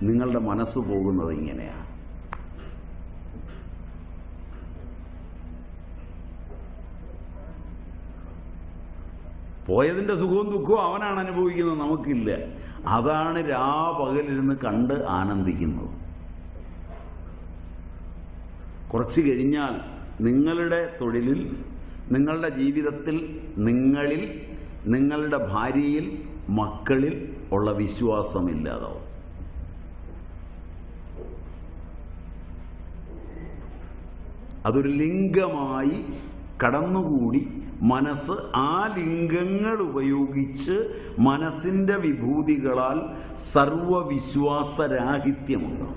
[SPEAKER 1] നിങ്ങളുടെ മനസ്സ് പോകുന്നത് ഇങ്ങനെയാണ്. പോയതിൻ്റെ സുഖവും ദുഃഖവും അവനാണ് അനുഭവിക്കുന്നത്, നമുക്കില്ല. അതാണ് രാപകലിരുന്ന് കണ്ട് ആനന്ദിക്കുന്നത്. കുറച്ച് കഴിഞ്ഞാൽ നിങ്ങളുടെ തൊഴിലിൽ, നിങ്ങളുടെ ജീവിതത്തിൽ, നിങ്ങളിൽ, നിങ്ങളുടെ ഭാര്യയിൽ, മക്കളിൽ ഉള്ള വിശ്വാസമില്ലാതാവും. അതൊരു ലിംഗമായി കടന്നുകൂടി മനസ്സ് ആ ലിംഗങ്ങൾ ഉപയോഗിച്ച് മനസ്സിൻ്റെ വിഭൂതികളാൽ സർവവിശ്വാസരാഹിത്യമുണ്ട്.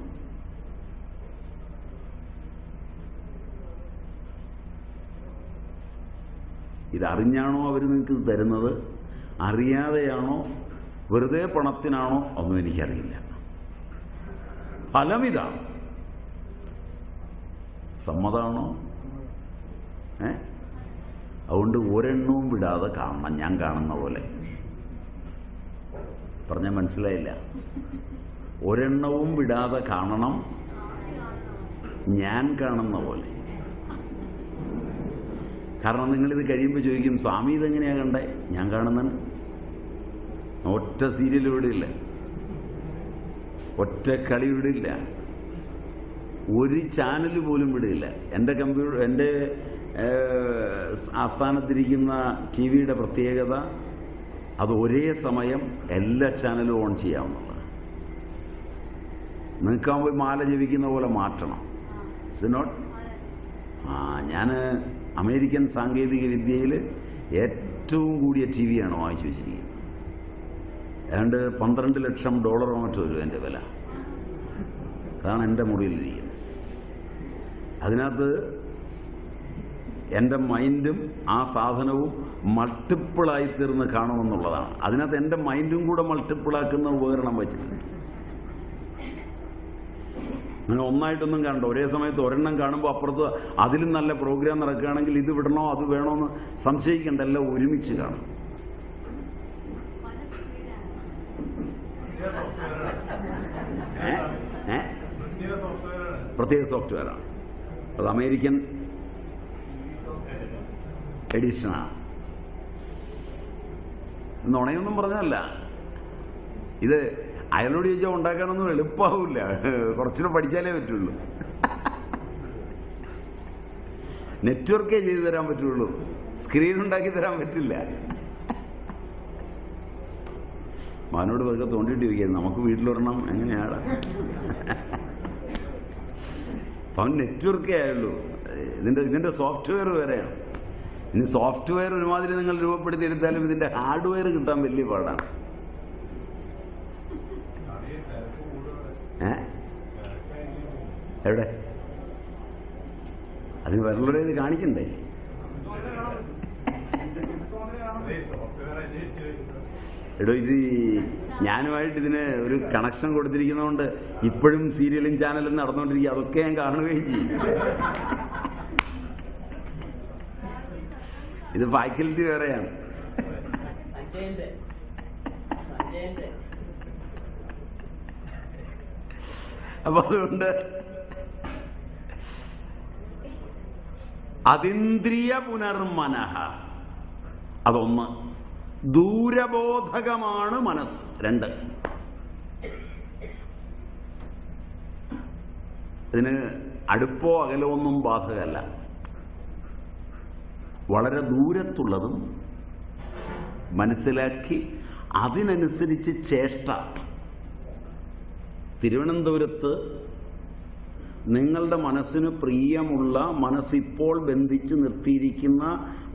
[SPEAKER 1] ഇതറിഞ്ഞാണോ അവർ നിങ്ങൾക്ക് തരുന്നത്, അറിയാതെയാണോ, വെറുതെ പണത്തിനാണോ ഒന്നും എനിക്കറിയില്ല. ഫലമിതാണ്. സമ്മതമാണോ? അതുകൊണ്ട് ഒരെണ്ണവും വിടാതെ കാണണം. ഞാൻ കാണുന്ന പോലെ പറഞ്ഞാൽ മനസ്സിലായില്ല. ഒരെണ്ണവും വിടാതെ കാണണം, ഞാൻ കാണുന്ന പോലെ. കാരണം നിങ്ങളിത് കഴിയുമ്പോൾ ചോദിക്കും, സ്വാമി ഇതെങ്ങനെയാണ് കണ്ടേ? ഞാൻ കാണുന്നുണ്ട്. ഒറ്റ സീരിയൽ ഇവിടെ ഇല്ല, ഒറ്റ കളി ഇവിടെ ഇല്ല, ഒരു ചാനൽ പോലും വിടില്ല. എൻ്റെ കമ്പ്യൂട്ടർ, എൻ്റെ ആസ്ഥാനത്തിരിക്കുന്ന ടി വിയുടെ പ്രത്യേകത അത് ഒരേ സമയം എല്ലാ ചാനലും ഓൺ ചെയ്യാവുന്നതാണ്. നിൽക്കാൻ പോയി മാല ജപിക്കുന്ന പോലെ മാറ്റണം. It's not. ഞാൻ അമേരിക്കൻ സാങ്കേതിക വിദ്യയിൽ ഏറ്റവും കൂടിയ ടി വിയാണ് വാങ്ങിച്ചു വെച്ചിരിക്കുന്നത്. ഏതാണ്ട് $12 ലക്ഷം മറ്റോ വരും എൻ്റെ വില. അതാണ് എൻ്റെ മുറിയിലിരിക്കുന്നത്. അതിനകത്ത് എൻ്റെ മൈൻഡും ആ സാധനവും മൾട്ടിപ്പിളായിത്തീർന്ന് കാണുമെന്നുള്ളതാണ്. അതിനകത്ത് എൻ്റെ മൈൻഡും കൂടെ മൾട്ടിപ്പിളാക്കുന്ന ഉപകരണം വെച്ചിട്ടുണ്ട്. അങ്ങനെ ഒന്നായിട്ടൊന്നും കാണണ്ട. ഒരേ സമയത്ത് ഒരെണ്ണം കാണുമ്പോൾ അപ്പുറത്ത് അതിലും നല്ല പ്രോഗ്രാം നടക്കുകയാണെങ്കിൽ ഇത് വിടണോ അത് വേണോന്ന് സംശയിക്കേണ്ട, എല്ലാം ഒരുമിച്ച് കാണും. പ്രത്യേക സോഫ്റ്റ്വെയറാണ് അത്. അമേരിക്കൻ എഡിഷനാണ്. നുണയൊന്നും പറഞ്ഞല്ല. ഇത് അയാളോട് ചോദിച്ചാൽ ഉണ്ടാക്കാനൊന്നും എളുപ്പമാവില്ല. കുറച്ചുകൂടെ പഠിച്ചാലേ പറ്റുള്ളൂ. നെറ്റ്വർക്കേ ചെയ്തു തരാൻ പറ്റുള്ളൂ, സ്ക്രീൻ ഉണ്ടാക്കി തരാൻ പറ്റില്ല. മാനോട് വെറുതെ തോണ്ടിയിട്ട് ചോദിക്കുന്നത് നമുക്ക് വീട്ടിലൊരെണ്ണം എങ്ങനെയാണ്. അപ്പം നെറ്റ്വർക്കേ ആയുള്ളൂ. ഇതിൻ്റെ സോഫ്റ്റ്വെയർ വേറെയാണ്. ഇനി സോഫ്റ്റ്വെയർ ഒരുമാതിരി നിങ്ങൾ രൂപപ്പെടുത്തിയെടുത്താലും ഇതിൻ്റെ ഹാർഡ്വെയർ കിട്ടാൻ വലിയ പാടാണ്. എവിടെ അതിന് വേറെ ഇത് കാണിക്കണ്ടേ? എടോ, ഇത് ഞാനുമായിട്ട് ഇതിന് ഒരു കണക്ഷൻ കൊടുത്തിരിക്കുന്നതുകൊണ്ട് ഇപ്പോഴും സീരിയലും ചാനലും നടന്നുകൊണ്ടിരിക്കുക. അതൊക്കെ ഞാൻ കാണുകയും ചെയ്യും. ഇത് ഫാക്കൽറ്റി വേറെയാണ്. അപ്പൊ അതുകൊണ്ട് അതിന്ദ്രിയ പുനർമനഃ അതൊന്ന്. ദൂരബോധകമാണ് മനസ്സ്. 2, ഇതിന് അടുപ്പോ അകലോ ഒന്നും ബാധകമല്ല. വളരെ ദൂരത്തുള്ളതും മനസ്സിലാക്കി അതിനനുസരിച്ച് ചേഷ്ട. തിരുവനന്തപുരത്ത് നിങ്ങളുടെ മനസ്സിന് പ്രിയമുള്ള, മനസ്സിപ്പോൾ ബന്ധിച്ച് നിർത്തിയിരിക്കുന്ന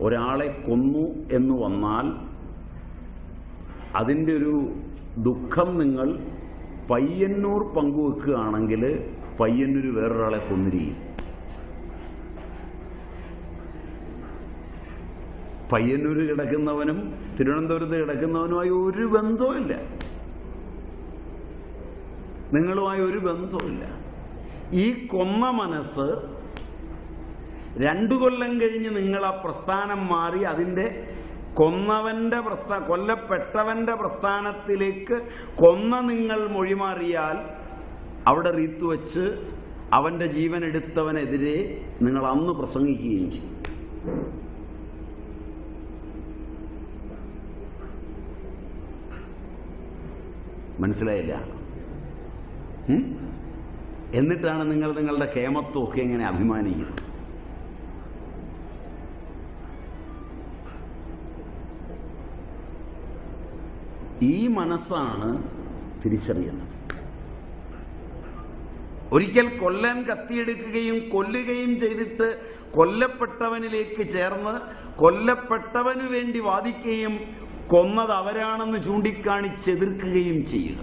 [SPEAKER 1] ഒരാളെ കൊന്നു എന്ന് വന്നാൽ അതിൻ്റെ ഒരു ദുഃഖം നിങ്ങൾ പയ്യന്നൂർ പങ്കുവെക്കുകയാണെങ്കിൽ പയ്യന്നൂർ വേറൊരാളെ കൊന്നിരിക്കും. പയ്യന്നൂർ കിടക്കുന്നവനും തിരുവനന്തപുരത്ത് കിടക്കുന്നവനുമായി ഒരു ബന്ധവുമില്ല, നിങ്ങളുമായി ഒരു ബന്ധവുമില്ല. ഈ കൊന്ന മനസ്സ് 2 കൊല്ലം കഴിഞ്ഞ് നിങ്ങൾ ആ പ്രസ്ഥാനം മാറി അതിൻ്റെ കൊല്ലപ്പെട്ടവന്റെ പ്രസ്ഥാനത്തിലേക്ക് കൊന്ന നിങ്ങൾ മൊഴിമാറിയാൽ അവിടെ റീത്ത് വെച്ച് അവന്റെ ജീവൻ എടുത്തവനെതിരെ നിങ്ങൾ അന്ന് പ്രസംഗിക്കുകയും ചെയ്യും. മനസ്സിലായില്ല? എന്നിട്ടാണ് നിങ്ങൾ നിങ്ങളുടെ കേമത്വമൊക്കെ എങ്ങനെ അഭിമാനിക്കുന്നത്. ഈ മനസ്സാണ് തിരിച്ചറിയുന്നത്. ഒരിക്കൽ കൊല്ലാൻ കത്തിയെടുക്കുകയും കൊല്ലുകയും ചെയ്തിട്ട് കൊല്ലപ്പെട്ടവനിലേക്ക് ചേർന്ന് കൊല്ലപ്പെട്ടവനു വേണ്ടി വാദിക്കുകയും കൊന്നത് അവരാണെന്ന് ചൂണ്ടിക്കാണിച്ചെതിർക്കുകയും ചെയ്യുക.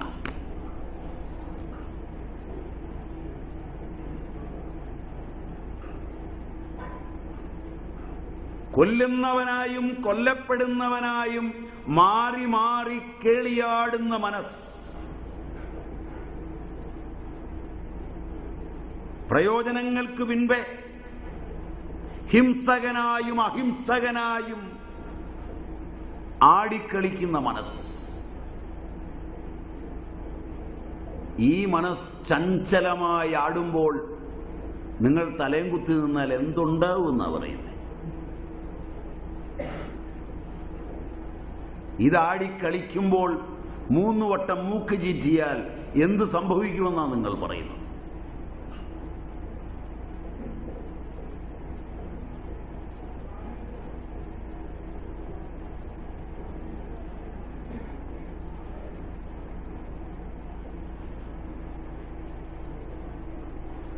[SPEAKER 1] കൊല്ലുന്നവനായും കൊല്ലപ്പെടുന്നവനായും മാറി മാറി കേളിയാടുന്ന മനസ്സ്, പ്രയോജനങ്ങൾക്ക് പിൻപേ ഹിംസകനായും അഹിംസകനായും ആടിക്കളിക്കുന്ന മനസ്സ്. ഈ മനസ്സ് ചഞ്ചലമായി ആടുമ്പോൾ നിങ്ങൾ തലയും കുത്തി നിന്നാൽ എന്തുണ്ടാവുമെന്നാണ് പറയുന്നത്. ഇതാടിക്കളിക്കുമ്പോൾ 3 വട്ടം മൂക്ക് ചീറ്റിയാൽ എന്ത് സംഭവിക്കുമെന്നാണ് നിങ്ങൾ പറയുന്നത്.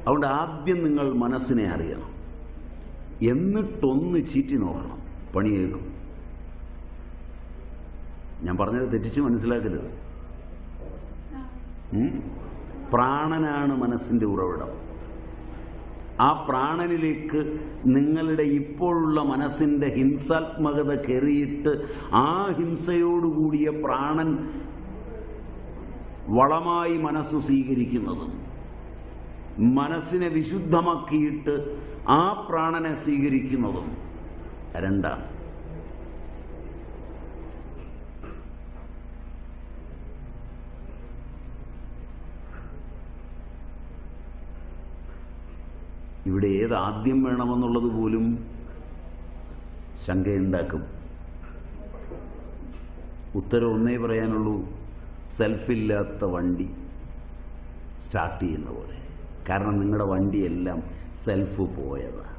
[SPEAKER 1] അതുകൊണ്ട് ആദ്യം നിങ്ങൾ മനസ്സിനെ അറിയണം, എന്നിട്ടൊന്ന് ചീറ്റി നോക്കണം, പണിയേക്കും. ഞാൻ പറഞ്ഞത് തെറ്റിച്ച് മനസ്സിലാക്കരുത്. പ്രാണനാണ് മനസ്സിൻ്റെ ഉറവിടം. ആ പ്രാണനിലേക്ക് നിങ്ങളുടെ ഇപ്പോഴുള്ള മനസ്സിൻ്റെ ഹിംസാത്മകത കയറിയിട്ട് ആ ഹിംസയോടുകൂടിയ പ്രാണൻ വളമായി മനസ്സ് സ്വീകരിക്കുന്നതും മനസ്സിനെ വിശുദ്ധമാക്കിയിട്ട് ആ പ്രാണനെ സ്വീകരിക്കുന്നതും രണ്ടാണ്. ഇവിടെ ഏതാദ്യം വേണമെന്നുള്ളത് പോലും ശങ്കയുണ്ടാക്കും. ഉത്തരം ഒന്നേ പറയാനുള്ളൂ, സെൽഫില്ലാത്ത വണ്ടി സ്റ്റാർട്ട് ചെയ്യുന്ന പോലെ. കാരണം നിങ്ങളുടെ വണ്ടിയെല്ലാം സെൽഫ് പോയതാണ്.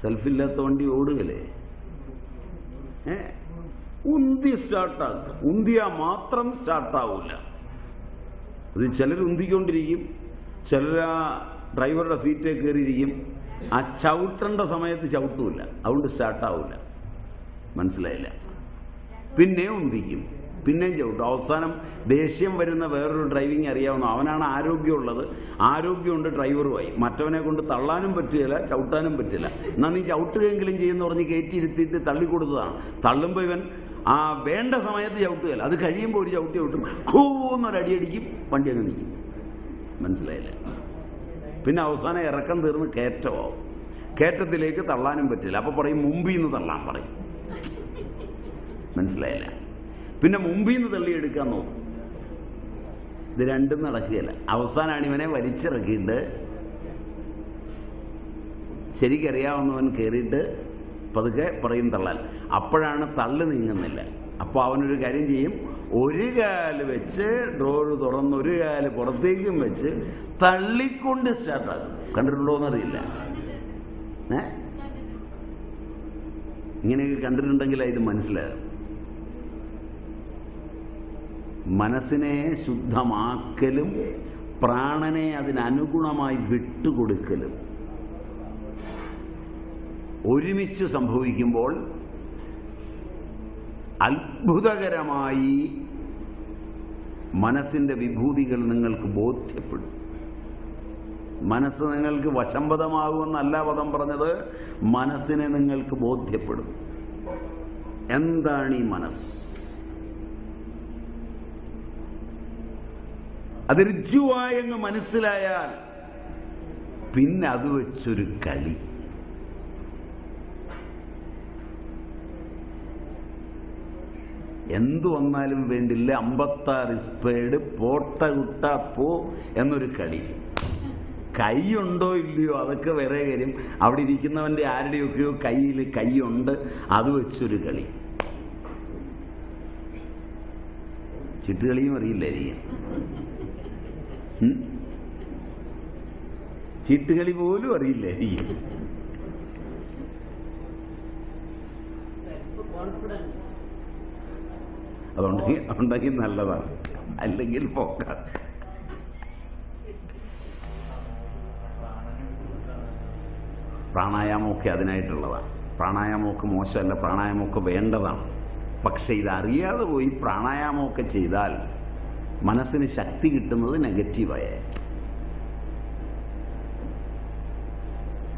[SPEAKER 1] സെൽഫില്ലാത്ത വണ്ടി ഓടുകല്ലേ, ഉന്തി സ്റ്റാർട്ടാക്കുക. ഉന്തിയാ മാത്രം സ്റ്റാർട്ടാവില്ല. അത് ചിലർ ഉന്തിക്കൊണ്ടിരിക്കും, ചിലർ ആ ഡ്രൈവറുടെ സീറ്റേ കയറിയിരിക്കും. ആ ചവിട്ടേണ്ട സമയത്ത് ചവിട്ടൂല, അതുകൊണ്ട് സ്റ്റാർട്ടാവില്ല. മനസ്സിലായില്ല? പിന്നെ ഉന്തിക്കും, പിന്നെയും ചവിട്ടും. അവസാനം ദേഷ്യം വരുന്ന വേറൊരു ഡ്രൈവിംഗ് അറിയാവുന്ന അവനാണ് ആരോഗ്യമുള്ളത്, ആരോഗ്യമുണ്ട് ഡ്രൈവറുമായി. മറ്റവനെ കൊണ്ട് തള്ളാനും പറ്റില്ല, ചവിട്ടാനും പറ്റില്ല. എന്നാൽ നീ ചവിട്ടുകയെങ്കിലും ചെയ്യുമെന്ന് പറഞ്ഞ് കയറ്റിയിരുത്തിയിട്ട് തള്ളിക്കൊടുത്തതാണ്. തള്ളുമ്പോൾ ഇവൻ ആ വേണ്ട സമയത്ത് ചവിട്ടുകയില്ല. അത് കഴിയുമ്പോൾ ഒരു ചവിട്ടി ചവിട്ടും, കൂന്നൊരടിയടിക്കും, വണ്ടി അങ്ങ് നിൽക്കും. മനസ്സിലായില്ല? പിന്നെ അവസാനം ഇറക്കം തീർന്ന് കയറ്റമാവും. കയറ്റത്തിലേക്ക് തള്ളാനും പറ്റില്ല. അപ്പോൾ പറയും മുമ്പിൽ നിന്ന് തള്ളാൻ പറയും. മനസ്സിലായില്ല? പിന്നെ മുമ്പിൽ നിന്ന് തള്ളിയെടുക്കാൻ നോക്കും. ഇത് രണ്ടും നടക്കുകയില്ല. അവസാനമാണ് ഇവനെ വലിച്ചിറക്കിയിട്ട് ശരിക്കറിയാവുന്നവൻ കയറിയിട്ട് പതുക്കെ പറയും തള്ളാൻ. അപ്പോഴാണ് തള്ളു നീങ്ങുന്നില്ല. അപ്പോൾ അവനൊരു കാര്യം ചെയ്യും, ഒരു കാല് വെച്ച് ഡോറ് തുറന്ന് ഒരു കാല് പുറത്തേക്കും വെച്ച് തള്ളിക്കൊണ്ട് സ്റ്റാർട്ടാകും. കണ്ടിട്ടുണ്ടോയെന്നറിയില്ല. ഇങ്ങനെയൊക്കെ കണ്ടിട്ടുണ്ടെങ്കിൽ ഇത് മനസ്സിലാകും. മനസ്സിനെ ശുദ്ധമാക്കലും പ്രാണനെ അതിനനുഗുണമായി വിട്ടുകൊടുക്കലും ഒരുമിച്ച് സംഭവിക്കുമ്പോൾ അത്ഭുതകരമായി മനസ്സിൻ്റെ വിഭൂതികൾ നിങ്ങൾക്ക് ബോധ്യപ്പെടും. മനസ്സ് നിങ്ങൾക്ക് വശംവദമാകുമെന്നല്ല പദം പറഞ്ഞത്, മനസ്സിനെ നിങ്ങൾക്ക് ബോധ്യപ്പെടും. എന്താണ് ഈ മനസ്സ്? അത് ഋജുവായങ്ങ് മനസ്സിലായാൽ പിന്നെ അത് വെച്ചൊരു കളി. എന്തു വന്നാലും വേണ്ടില്ല, 56 സ്പേഡ് പോട്ട കുട്ട പോ എന്നൊരു കളി. കൈയുണ്ടോ ഇല്ലയോ അതൊക്കെ വേറെ കാര്യം. അവിടെ ഇരിക്കുന്നവൻ്റെ ആരുടെയൊക്കെയോ കയ്യിൽ കൈയുണ്ട്, അത് വെച്ചൊരു കളി. ചീട്ടുകളിയും അറിയില്ലായിരിക്കും. ചീട്ടുകളി പോലും അറിയില്ലായിരിക്കും. അതുണ്ടെങ്കിൽ നല്ലതാണ്, അല്ലെങ്കിൽ പോക്കാം. പ്രാണായാമമൊക്കെ അതിനായിട്ടുള്ളതാണ്. പ്രാണായാമമൊക്കെ മോശമല്ല, പ്രാണായാമമൊക്കെ വേണ്ടതാണ്. പക്ഷെ ഇതറിയാതെ പോയി പ്രാണായാമമൊക്കെ ചെയ്താൽ മനസ്സിന് ശക്തി കിട്ടുന്നത് നെഗറ്റീവായിരിക്കും.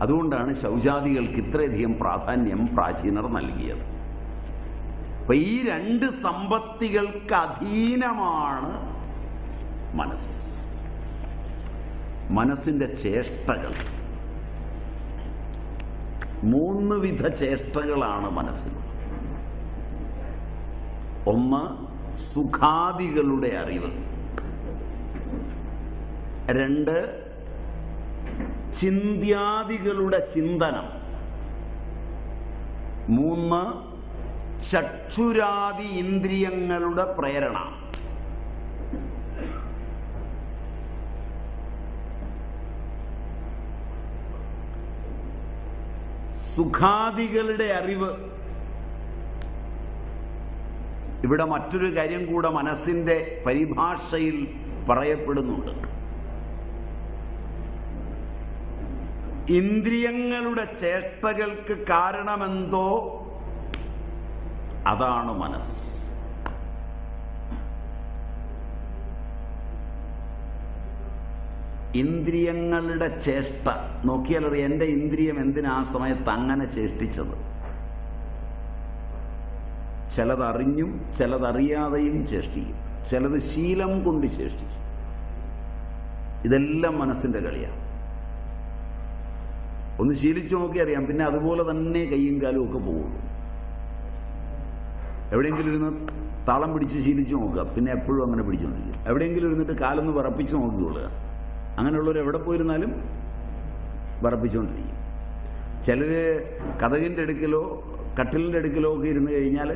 [SPEAKER 1] അതുകൊണ്ടാണ് ശൗചാദികൾക്ക് ഇത്രയധികം പ്രാധാന്യം പ്രാചീനർ നൽകിയത്. അപ്പൊ ഈ 2 സമ്പത്തികൾക്ക് അധീനമാണ് മനസ്സ്. മനസ്സിന്റെ ചേഷ്ടകൾ 3 വിധ ചേഷ്ടകളാണ് മനസ്സിന്. ഒന്ന് സുഖാദികളുടെ അറിവ്, 2 ചിന്ത്യാദികളുടെ ചിന്തനം, 3 ചക്ഷുരാദി ഇന്ദ്രിയങ്ങളുടെ പ്രേരണ. സുഖാദികളുടെ അറിവ്. ഇവിടെ മറ്റൊരു കാര്യം കൂടെ മനസ്സിന്റെ പരിഭാഷയിൽ പറയപ്പെടുന്നുണ്ട്. ഇന്ദ്രിയങ്ങളുടെ ചേഷ്ടകൾക്ക് കാരണമെന്തോ അതാണ് മനസ്സ്. ഇന്ദ്രിയങ്ങളുടെ ചേഷ്ട നോക്കിയാലറിയാം എൻ്റെ ഇന്ദ്രിയം എന്തിനാ ആ സമയത്ത് അങ്ങനെ ചേഷ്ടിച്ചത്. ചിലതറിഞ്ഞും ചിലതറിയാതെയും ചേഷ്ടിക്കും, ചിലത് ശീലം കൊണ്ട് ചേഷ്ടിക്കും. ഇതെല്ലാം മനസ്സിന്റെ കളിയാണ്. ഒന്ന് ശീലിച്ചു നോക്കി അറിയാം, പിന്നെ അതുപോലെ തന്നെ കയ്യും കാലും ഒക്കെ പോകുള്ളൂ. എവിടെയെങ്കിലും ഇരുന്ന് താളം പിടിച്ച് ശീലിച്ചു നോക്കുക, പിന്നെ എപ്പോഴും അങ്ങനെ പിടിച്ചുകൊണ്ടിരിക്കും. എവിടെയെങ്കിലും ഇരുന്നിട്ട് കാലൊന്ന് വിറപ്പിച്ച് നോക്കിക്കൊള്ളുക, അങ്ങനെയുള്ളവർ എവിടെ പോയിരുന്നാലും വിറപ്പിച്ചുകൊണ്ടിരിക്കും. ചിലർ കതകിൻ്റെ അടുക്കലോ കട്ടിലിൻ്റെ അടുക്കലോ ഒക്കെ ഇരുന്ന് കഴിഞ്ഞാൽ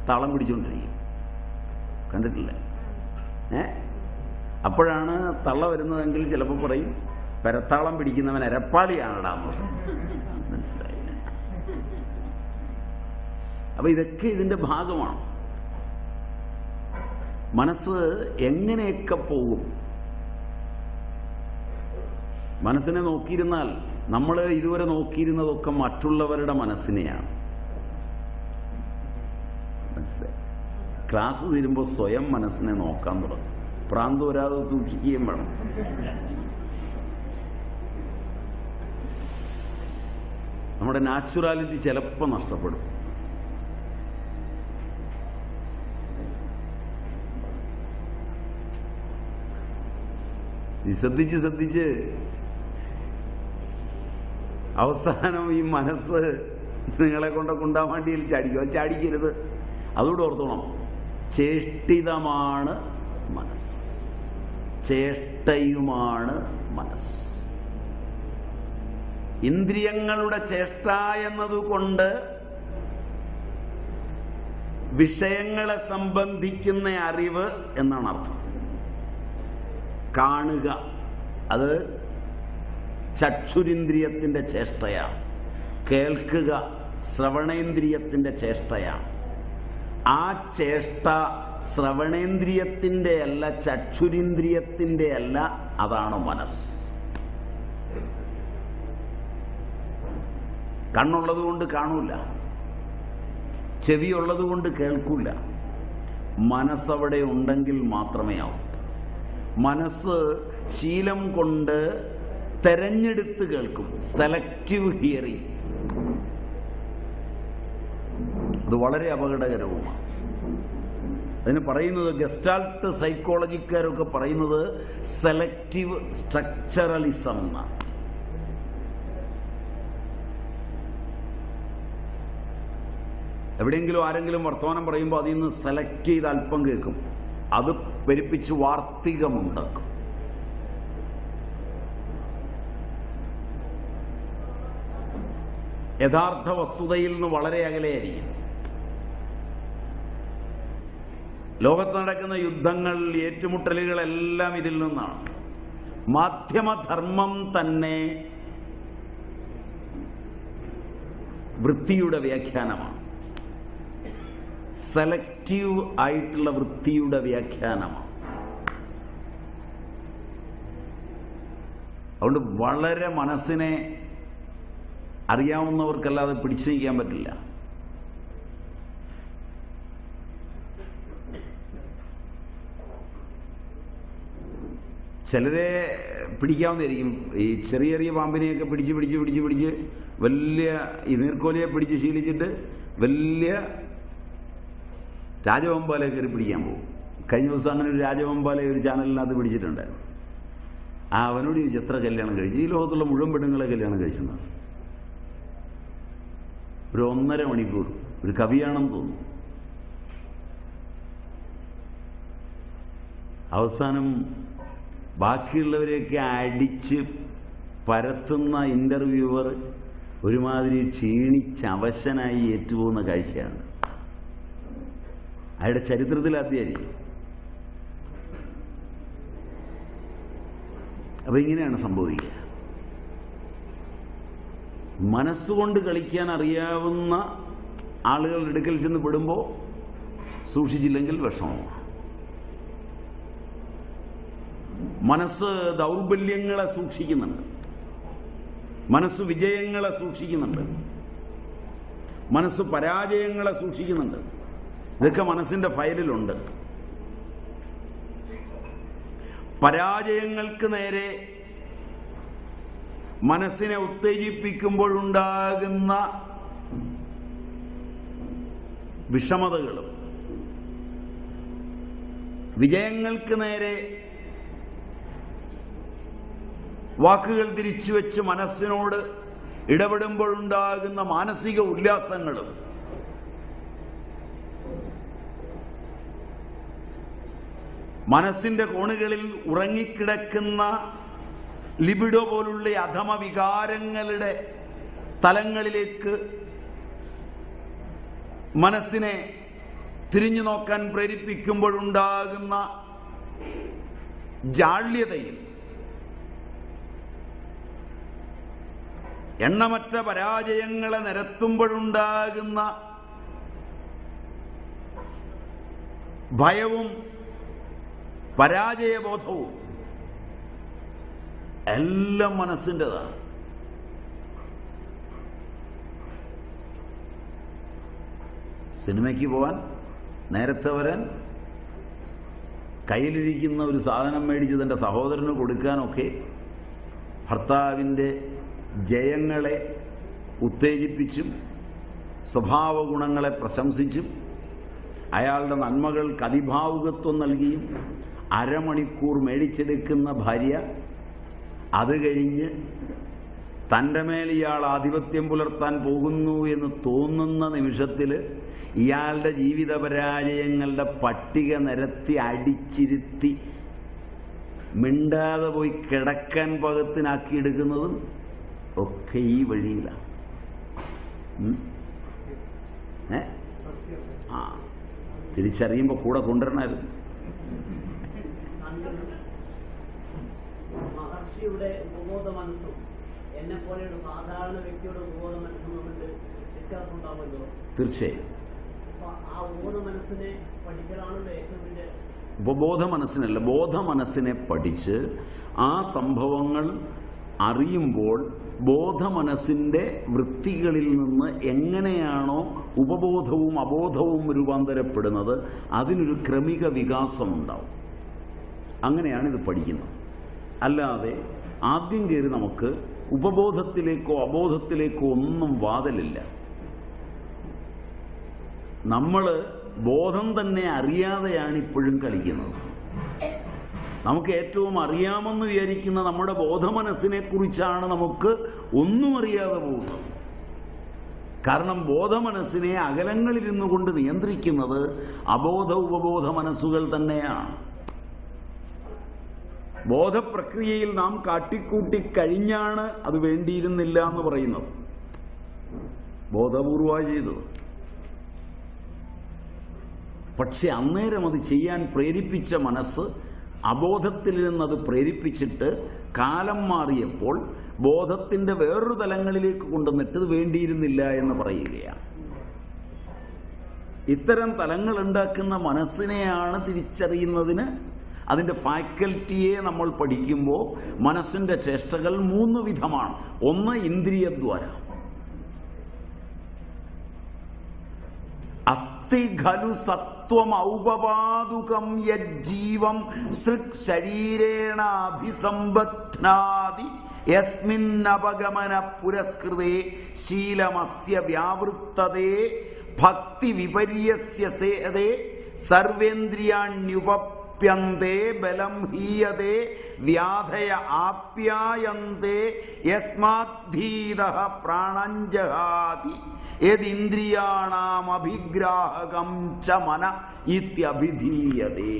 [SPEAKER 1] താളം പിടിച്ചുകൊണ്ടിരിക്കും. കണ്ടിട്ടില്ലേ? അപ്പോഴാണ് തള്ള വരുന്നതെങ്കിൽ ചിലപ്പോൾ പറയും പെരത്താളം പിടിക്കുന്നവൻ എരപ്പാളിയാണടാന്ന്. മനസ്സിലായില്ല? അപ്പൊ ഇതൊക്കെ ഇതിന്റെ ഭാഗമാണ്. മനസ്സ് എങ്ങനെയൊക്കെ പോകും. മനസ്സിനെ നോക്കിയിരുന്നാൽ നമ്മൾ ഇതുവരെ നോക്കിയിരുന്നതൊക്കെ മറ്റുള്ളവരുടെ മനസ്സിനെയാണ്. മനസ്സിലായി? ക്ലാസ് തീരുമ്പോൾ സ്വയം മനസ്സിനെ നോക്കാൻ തുടങ്ങും. പ്രാന്ത് വരാതെ സൂക്ഷിക്കുകയും വേണം. നമ്മുടെ നാച്ചുറാലിറ്റി ചിലപ്പോൾ നഷ്ടപ്പെടും. ശ്രദ്ധിച്ച് അവസാനം ഈ മനസ്സ് നിങ്ങളെ കൊണ്ടൊക്കെ ഉണ്ടാവാണ്ടിയിൽ ചാടിക്കും. അത് ചാടിക്കരുത്. അതുകൂടെ ഓർത്തോണം. ചേഷ്ടിതമാണ് മനസ്സ്, ചേഷ്ടയുമാണ് മനസ്സ്. ഇന്ദ്രിയങ്ങളുടെ ചേഷ്ട എന്നതുകൊണ്ട് വിഷയങ്ങളെ സംബന്ധിക്കുന്ന അറിവ് എന്നാണ് അർത്ഥം. കാണുക, അത് ചക്ഷുരിന്ദ്രിയത്തിൻ്റെ ചേഷ്ടയാണ്. കേൾക്കുക ശ്രവണേന്ദ്രിയത്തിൻ്റെ ചേഷ്ടയാണ്. ആ ചേഷ്ട ശ്രവണേന്ദ്രിയത്തിൻ്റെ അല്ല, ചക്ഷുരിന്ദ്രിയത്തിൻ്റെ അല്ല, അതാണ് മനസ്സ്. കണ്ണുള്ളത് കൊണ്ട് കാണൂല, ചെവിയുള്ളത് കൊണ്ട് കേൾക്കൂല, മനസ്സവിടെ ഉണ്ടെങ്കിൽ മാത്രമേ ആവൂ. മനസ്സ് ശീലം കൊണ്ട് തെരഞ്ഞെടുത്ത് കേൾക്കും, സെലക്റ്റീവ് ഹിയറിംഗ്. അത് വളരെ അപകടകരവുമാണ്. അതിന് പറയുന്നത് ഗസ്റ്റാൾട്ട് സൈക്കോളജിക്കാരൊക്കെ പറയുന്നത് സെലക്റ്റീവ് സ്ട്രക്ചറലിസം എന്നാണ്. എവിടെയെങ്കിലും ആരെങ്കിലും വർത്തമാനം പറയുമ്പോൾ അതിൽ നിന്ന് സെലക്ട് ചെയ്ത് അല്പം കേൾക്കും, അത് പെരുപ്പിച്ച് വാർത്തികമുണ്ടാക്കും. യഥാർത്ഥ വസ്തുതയിൽ നിന്ന് വളരെ അകലെയായിരിക്കും. ലോകത്ത് നടക്കുന്ന യുദ്ധങ്ങൾ, ഏറ്റുമുട്ടലുകളെല്ലാം ഇതിൽ നിന്നാണ്. മാധ്യമധർമ്മം തന്നെ വൃത്തിയുടെ വ്യാഖ്യാനമാണ്. സെലക്റ്റീവ് ആയിട്ടുള്ള വൃത്തിയുടെ വ്യാഖ്യാനമാണ്. അതുകൊണ്ട് വളരെ മനസ്സിനെ അറിയാവുന്നവർക്കല്ലാതെ പിടിച്ചു നീക്കാൻ പറ്റില്ല. ചിലരെ പിടിക്കാവുന്നതായിരിക്കും. ഈ ചെറിയ ചെറിയ പാമ്പിനെയൊക്കെ പിടിച്ച് വലിയ ഈ നീർക്കോലിയെ പിടിച്ച് ശീലിച്ചിട്ട് വലിയ രാജവെമ്പാലയെ കയറി പിടിക്കാൻ പോകും. കഴിഞ്ഞ ദിവസം അങ്ങനെ ഒരു രാജവെമ്പാലയെ ഒരു ചാനലിനകത്ത് പിടിച്ചിട്ടുണ്ടായിരുന്നു. അവനോട് ചോദിച്ചു, എത്ര കല്യാണം കഴിച്ചു? ഈ ലോകത്തുള്ള മുഴുവൻ പെണ്ണുങ്ങളെ കല്യാണം കഴിച്ചെന്നാണ്. ഒരു 1.5 മണിക്കൂർ. ഒരു കവിയാണെന്ന് തോന്നുന്നു. അവസാനം ബാക്കിയുള്ളവരെയൊക്കെ അടിച്ച് പരത്തുന്ന ഇന്റർവ്യൂവർ ഒരുമാതിരി ക്ഷീണിച്ചവശനായി ഏറ്റുപോകുന്ന കാഴ്ചയാണ്. അയാളുടെ ചരിത്രത്തിൽ ആദ്യമായിരിക്കും. അപ്പൊ ഇങ്ങനെയാണ് സംഭവിക്കുക. മനസ്സുകൊണ്ട് കളിക്കാൻ അറിയാവുന്ന ആളുകളുടെ അടുക്കൽ ചെന്ന് പെടുമ്പോൾ സൂക്ഷിച്ചില്ലെങ്കിൽ വിഷമമാണ്. മനസ്സ് ദൗർബല്യങ്ങളെ സൂക്ഷിക്കുന്നുണ്ട്, മനസ്സ് വിജയങ്ങളെ സൂക്ഷിക്കുന്നുണ്ട്, മനസ്സ് പരാജയങ്ങളെ സൂക്ഷിക്കുന്നുണ്ട്. ഇതൊക്കെ മനസ്സിന്റെ ഫയലിലുണ്ട്. പരാജയങ്ങൾക്ക് നേരെ മനസ്സിനെ ഉത്തേജിപ്പിക്കുമ്പോഴുണ്ടാകുന്ന വിഷമതകളും വിജയങ്ങൾക്ക് നേരെ വാക്കുകൾ തിരിച്ചുവെച്ച് മനസ്സിനോട് ഇടപെടുമ്പോഴുണ്ടാകുന്ന മാനസിക ഉല്ലാസങ്ങളും മനസ്സിന്റെ കോണുകളിൽ ഉറങ്ങിക്കിടക്കുന്ന ലിബിഡോ പോലുള്ള അധമ വികാരങ്ങളുടെ തലങ്ങളിലേക്ക് മനസ്സിനെ തിരിഞ്ഞു നോക്കാൻ പ്രേരിപ്പിക്കുമ്പോഴുണ്ടാകുന്ന ജാള്യതയിൽ എണ്ണമറ്റ പരാജയങ്ങളെ നിരത്തുമ്പോഴുണ്ടാകുന്ന ഭയവും പരാജയബോധവും എല്ലാം മനസ്സിൻ്റെതാണ്. സിനിമയ്ക്ക് പോവാൻ, നേരത്തെ വരാൻ, കയ്യിലിരിക്കുന്ന ഒരു സാധനം മേടിച്ച് തൻ്റെ സഹോദരന് കൊടുക്കാനൊക്കെ ഭർത്താവിൻ്റെ ജയങ്ങളെ ഉത്തേജിപ്പിച്ചും സ്വഭാവ ഗുണങ്ങളെ പ്രശംസിച്ചും അയാളുടെ നന്മകൾക്ക് അതിഭാവുകത്വം നൽകിയും അരമണിക്കൂർ മേടിച്ചെടുക്കുന്ന ഭാര്യ അത് കഴിഞ്ഞ് തൻ്റെ മേൽ ഇയാൾ ആധിപത്യം പുലർത്താൻ പോകുന്നു എന്ന് തോന്നുന്ന നിമിഷത്തിൽ ഇയാളുടെ ജീവിത പരാജയങ്ങളുടെ പട്ടിക നിരത്തി അടിച്ചിരുത്തി മിണ്ടാതെ പോയി കിടക്കാൻ പാകത്തിനാക്കിയെടുക്കുന്നതും ഒക്കെ ഈ വഴിയിലാണ്. തിരിച്ചറിയുമ്പോൾ കൂടെ കൊണ്ടുവരണമായിരുന്നു.
[SPEAKER 2] മഹർഷിയുടെ ഉപബോധ മനസ്സും എന്നെ പോലെയുള്ള സാധാരണ വ്യക്തിയുടെ ഉപബോധ മനസ്സും തമ്മിൽ വ്യത്യാസം ഉണ്ടാവുമല്ലോ.
[SPEAKER 1] തീർച്ചയായും
[SPEAKER 2] ആ ഉപബോധ മനസ്സിനെ പഠിക്കലാണല്ലോ ഏറ്റവും വലിയ.
[SPEAKER 1] ഉപബോധ മനസ്സിനല്ല, ബോധ മനസ്സിനെ പഠിച്ച് ആ സംഭവങ്ങൾ അറിയുമ്പോൾ ബോധമനസ്സിൻ്റെ വൃത്തികളിൽ നിന്ന് എങ്ങനെയാണോ ഉപബോധവും അബോധവും രൂപാന്തരപ്പെടുന്നത്, അതിനൊരു ക്രമിക വികാസമുണ്ടാവും. അങ്ങനെയാണ് ഇത് പഠിക്കുന്നത്. അല്ലാതെ ആദ്യം കയറി നമുക്ക് ഉപബോധത്തിലേക്കോ അബോധത്തിലേക്കോ ഒന്നും വാതിലില്ല. നമ്മൾ ബോധം തന്നെ അറിയാതെയാണ് ഇപ്പോഴും കളിക്കുന്നത്. നമുക്ക് ഏറ്റവും അറിയാമെന്ന് വിചാരിക്കുന്ന നമ്മുടെ ബോധമനസ്സിനെ കുറിച്ചാണ് നമുക്ക് ഒന്നും അറിയാതെ പോകുന്നത്. കാരണം ബോധമനസ്സിനെ അകലങ്ങളിലിരുന്നു കൊണ്ട് നിയന്ത്രിക്കുന്നത് അബോധ ഉപബോധ മനസ്സുകൾ തന്നെയാണ്. ബോധപ്രക്രിയയിൽ നാം കാട്ടിക്കൂട്ടി കഴിഞ്ഞാണ് അത് വേണ്ടിയിരുന്നില്ല എന്ന് പറയുന്നത്. ബോധപൂർവമായി ചെയ്തത്. പക്ഷെ അന്നേരം അത് ചെയ്യാൻ പ്രേരിപ്പിച്ച മനസ്സ് അബോധത്തിൽ നിന്നത് പ്രേരിപ്പിച്ചിട്ട് കാലം മാറിയപ്പോൾ ബോധത്തിൻ്റെ വേറൊരു തലങ്ങളിലേക്ക് കൊണ്ടുവന്നിട്ട് ഇത് വേണ്ടിയിരുന്നില്ല എന്ന് പറയുകയാണ്. ഇത്തരം തലങ്ങൾ ഉണ്ടാക്കുന്ന മനസ്സിനെയാണ് തിരിച്ചറിയുന്നതിന്, അതിൻ്റെ ഫാക്കൽറ്റിയെ നമ്മൾ പഠിക്കുമ്പോൾ മനസ്സിൻ്റെ ചേഷ്ടകൾ 3 വിധമാണ്. ഒന്ന് ഇന്ദ്രിയദ്വാര. അസ്തി ഖലു സത്വം ഔപപാദുകം യജ്ജീവം സൃക് ശരീരേണ അഭിസംബധ്നാതി യസ്മിന്നപഗമന പുരസ്കൃതേ ശീലമസ്യ വ്യാവൃത്തതേ ഭക്തി വിപര്യസ്യ സേതേ സർവേന്ദ്രിയാണ്യുപപ്യന്തേ ബലം ഹീയതേ വ്യാധയ ആപ്യായന്തേ യസ്മാദ്ധീതഃ പ്രാണഞ്ജഹാതി യദിന്ദ്രിയാണാം അഭിഗ്രാഹകം ച മന ഇത്യഭിധീയതേ.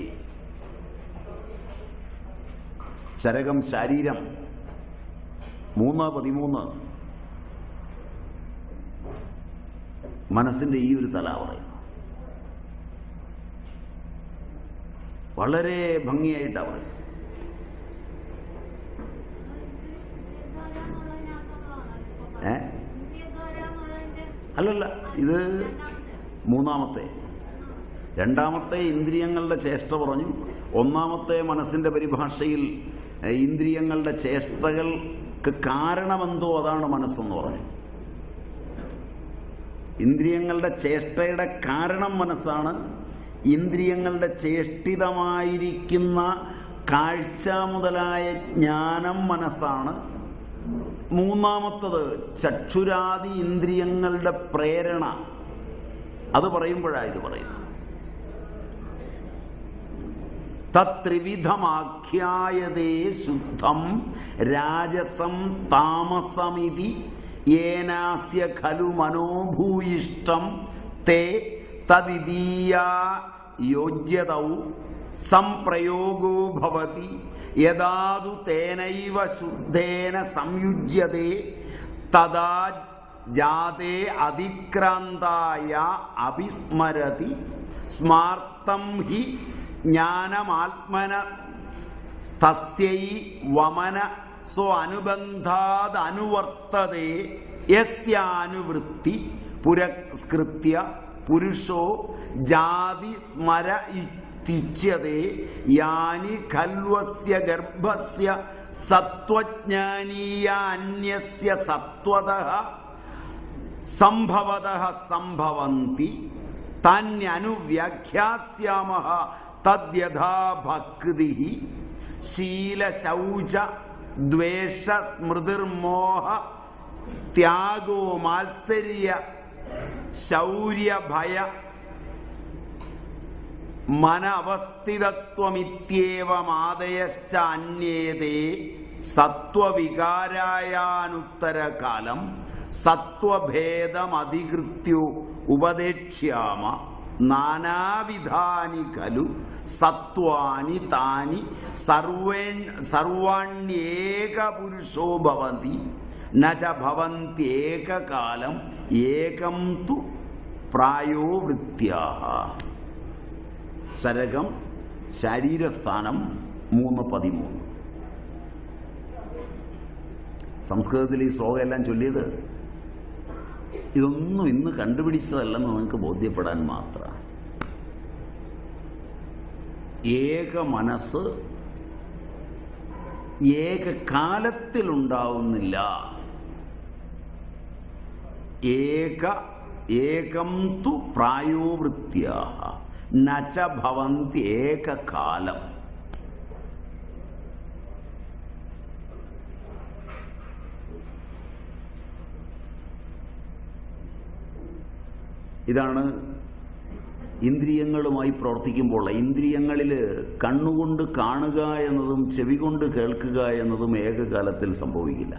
[SPEAKER 1] ചരകം ശരീരം 3:13 മനസ്സിന്റെ ഈ ഒരു തല പറയുന്നു. വളരെ ഭംഗിയായിട്ടാണ് പറയുന്നത്. അല്ലല്ല, ഇത് 3-ാമത്തെ. 2-ാമത്തെ ഇന്ദ്രിയങ്ങളുടെ ചേഷ്ട പറഞ്ഞു. 1-ാമത്തെ മനസ്സിൻ്റെ പരിഭാഷയിൽ ഇന്ദ്രിയങ്ങളുടെ ചേഷ്ടകൾക്ക് കാരണമെന്തോ അതാണ് മനസ്സെന്ന് പറഞ്ഞു. ഇന്ദ്രിയങ്ങളുടെ ചേഷ്ടയുടെ കാരണം മനസ്സാണ്. ഇന്ദ്രിയങ്ങളുടെ ചേഷ്ടിതമായിരിക്കുന്ന കാഴ്ച മുതലായ ജ്ഞാനം മനസ്സാണ്. 3-ാമത്തത് ചക്ഷുരാദി ഇന്ദ്രിയങ്ങളുടെ പ്രേരണ. അത് പറയുമ്പോഴാണ് ഇത് പറയുന്നത്. തത്രിവിധമാഖ്യായതേ ശുദ്ധം രാജസം താമസമിതി യേനാസ്യ ഖലു മനോഭൂയിഷ്ടം തേ തദിദീയാ യോജ്യതൗ സംപ്രയോഗോ ഭവതി യദാതു തേനൈവ ശുദ്ധേന സംയുജ്യതേ തദാ ജാതേ അതിക്രാന്തായ അഭിസ്മരതി സ്മാർത്തം ഹി ജ്ഞാനമാത്മന തസ്യൈ വമന സ്വ അനുബന്ധാദ് അനുവർത്തതേ യസ്യാനുവൃത്തി പുരസ്കൃത്യ പുരുഷോ ജാതി സ്മര ഇത്യുച്യതേ യാനി ഖൽവസ്യ ഗർഭസ്യ സത്വജ്ഞാനീയ അന്യസ്യ സത്വതഃ സംഭവതഃ സംഭവന്തി താന്യനുവ്യാഖ്യാസ്യാമഃ തദ്യഥാ ഭക്തിഃ ശീല ശൗച ദ്വേഷ സ്മൃതിർമോഹ ത്യാഗോ മാത്സര്യ ശൗര്യ ഭയ മന അവസ്ഥിതത്വമിത്യേവമാദയശ്ച അന്യേതേ സത്വവികാരായാനുത്തരകാലം സത്വഭേദമധികൃത്യോ ഉപദേക്ഷ്യാമ നാനാവിധാനി ഖലു സത്വാനി താനി സർവാണ്യേകപുരുഷോ ഭവന്തി നച ഭവന്ത്യേകകാലം ഏകം തു പ്രായോ വൃത്യാഃ. ചരകം ശരീരസ്ഥാനം 3:13. സംസ്കൃതത്തിൽ ഈ ശ്ലോകം എല്ലാം ചൊല്ലിയത് ഇതൊന്നും ഇന്ന് കണ്ടുപിടിച്ചതല്ലെന്ന് നിങ്ങൾക്ക് ബോധ്യപ്പെടാൻ മാത്രമാണ്. ഏക മനസ്സ് ഏകകാലത്തിലുണ്ടാവുന്നില്ല. ഏകം തു പ്രായോവൃത്യാഃ നച ഭവന്തി ഏകകാലം. ഇതാണ് ഇന്ദ്രിയങ്ങളുമായി പ്രവർത്തിക്കുമ്പോൾ. ഇന്ദ്രിയങ്ങളിൽ കണ്ണുകൊണ്ട് കാണുക എന്നതും ചെവി കൊണ്ട് കേൾക്കുക എന്നതും ഏകകാലത്തിൽ സംഭവിക്കില്ല.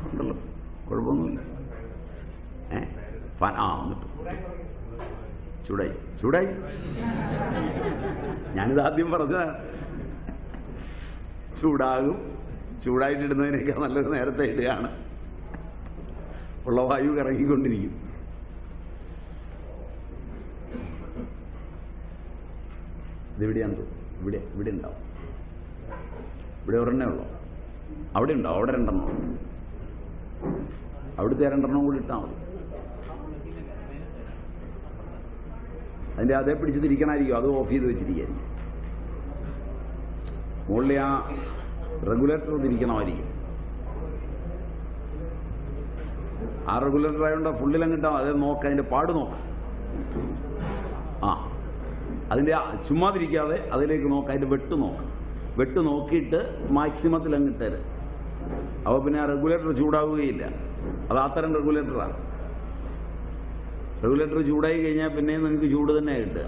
[SPEAKER 1] ഉണ്ടല്ലോ, കുഴപ്പമൊന്നുമില്ല. ചൂടായി ഞാനിത് ആദ്യം പറഞ്ഞതാണ്. ചൂടാകും. ചൂടായിട്ടിടുന്നതിനേക്കാൾ നല്ലത് നേരത്തെ ഇടുകയാണ്. ഉള്ള വായു കറങ്ങിക്കൊണ്ടിരിക്കും. ഇതിവിടെയാണ്. ഇവിടെ ഉണ്ടാവും. ഇവിടെ ഒരെണ്ണേ ഉള്ളൂ. അവിടെ ഉണ്ടാവും. അവിടെ രണ്ടെണ്ണം. അവിടുത്തെ രണ്ടെണ്ണം കൂടി ഇട്ടാൽ മതി. അതിൻ്റെ അതേ പിടിച്ച് തിരിക്കണമായിരിക്കും. അത് ഓഫ് ചെയ്ത് വെച്ചിരിക്കുകയായിരിക്കും. മുകളിൽ ആ റെഗുലേറ്റർ തിരിക്കണമായിരിക്കും. ആ റെഗുലേറ്റർ ആയതുകൊണ്ട് ഫുള്ളിലങ്ങിട്ടാൽ അത് നോക്ക്. അതിൻ്റെ പാട് നോക്ക്. അതിൻ്റെ ചുമ്മാതിരിക്കാതെ അതിലേക്ക് നോക്ക്. അതിൻ്റെ വെട്ട് നോക്കിയിട്ട് മാക്സിമത്തിൽ അങ്ങിട്ടേര്. അപ്പോൾ പിന്നെ ആ റെഗുലേറ്റർ ചൂടാവുകയില്ല. അത് അത്തരം റെഗുലേറ്ററാണ്. റെഗുലേറ്റർ ചൂടായി കഴിഞ്ഞാൽ പിന്നെ നിങ്ങൾക്ക് ചൂട് തന്നെ കിട്ടുക.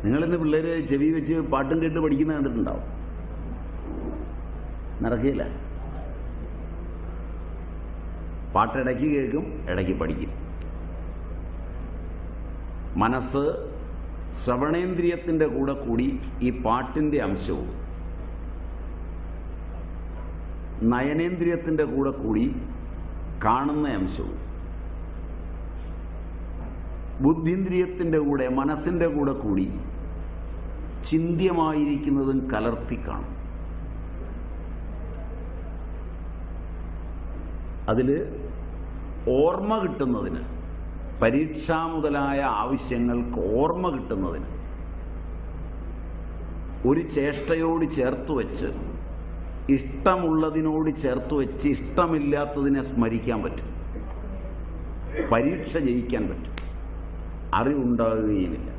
[SPEAKER 1] നിങ്ങളിന്ന് പിള്ളേർ ചെവി വെച്ച് പാട്ടും കേട്ട് പഠിക്കുന്ന കണ്ടിട്ടുണ്ടാവും. നടക്കുകയില്ല. പാട്ട് ഇടയ്ക്ക് കേൾക്കും, ഇടയ്ക്ക് പഠിക്കും. മനസ്സ് ശ്രവണേന്ദ്രിയത്തിൻ്റെ കൂടെ കൂടി ഈ പാട്ടിൻ്റെ അംശവും നയനേന്ദ്രിയത്തിൻ്റെ കൂടെ കൂടി കാണുന്ന അംശവും ബുദ്ധീന്ദ്രിയത്തിൻ്റെ കൂടെ മനസ്സിൻ്റെ കൂടെ കൂടി ചിന്ത്യമായിരിക്കുന്നതും കലർത്തി കാണും. അതിൽ ഓർമ്മ കിട്ടുന്നതിന്, പരീക്ഷാ മുതലായ ആവശ്യങ്ങൾക്ക് ഓർമ്മ കിട്ടുന്നതിന് ഒരു ചേഷ്ടയോട് ചേർത്ത് വെച്ച് ഇഷ്ടമുള്ളതിനോട് ചേർത്ത് വെച്ച് ഇഷ്ടമില്ലാത്തതിനെ സ്മരിക്കാൻ പറ്റും. പരീക്ഷ ജയിക്കാൻ പറ്റും. അറിവുണ്ടാകുകയുമില്ല.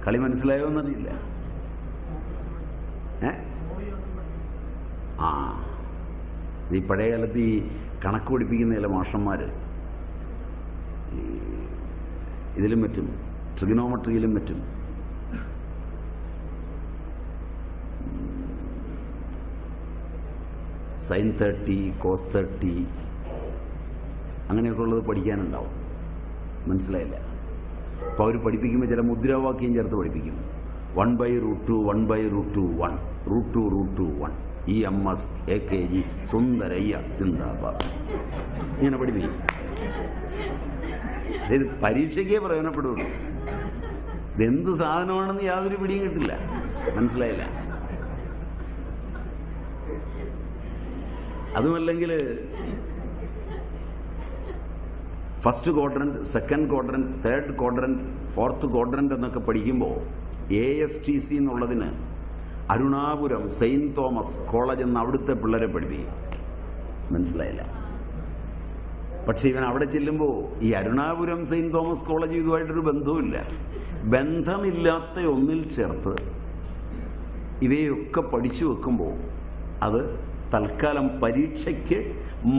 [SPEAKER 1] കളി മനസ്സിലായോ എന്നറിയില്ല. ഈ പഴയ കാലത്ത് ഈ കണക്ക് പഠിപ്പിക്കുന്ന ചില മാഷന്മാർ ഇതിലും മറ്റും ട്രിഗണോമെട്രിയിലും മറ്റും സൈൻ 30 കോസ് 30 അങ്ങനെയൊക്കെ ഉള്ളത് പഠിക്കാനുണ്ടാവും. മനസ്സിലായില്ല. അപ്പോൾ അവർ പഠിപ്പിക്കുമ്പോൾ ചില മുദ്രാവാക്യം ചേർത്ത് പഠിപ്പിക്കും. 1/√2 1/√2 1 √2 1 EMS AKG സുന്ദരയ്യ സിന്ദാബാദ് ഇങ്ങനെ പഠിപ്പിക്കും. പക്ഷെ ഇത് പരീക്ഷയ്ക്കേ പ്രയോജനപ്പെടുള്ളൂ. ഇതെന്ത് സാധനമാണെന്ന് യാതൊരു പിടിയും കിട്ടില്ല. മനസ്സിലായില്ല. അതുമല്ലെങ്കിൽ first quadrant, second quadrant, third quadrant, fourth quadrant എന്നൊക്കെ പഠിക്കുമ്പോൾ ASTC എന്നുള്ളതിന് അരുണാപുരം സെയിൻറ്റ് തോമസ് കോളേജ് എന്ന് അവിടുത്തെ പിള്ളേരെ പഠിപ്പിക്കും. മനസ്സിലായില്ല. പക്ഷെ ഇവൻ അവിടെ ചെല്ലുമ്പോൾ ഈ അരുണാപുരം സെയിൻറ്റ് തോമസ് കോളേജ് ഇതുമായിട്ടൊരു ബന്ധവുമില്ല. ബന്ധമില്ലാത്ത ഒന്നിൽ ചേർത്ത് ഇവയൊക്കെ പഠിച്ചു വെക്കുമ്പോൾ അത് തൽക്കാലം പരീക്ഷയ്ക്ക്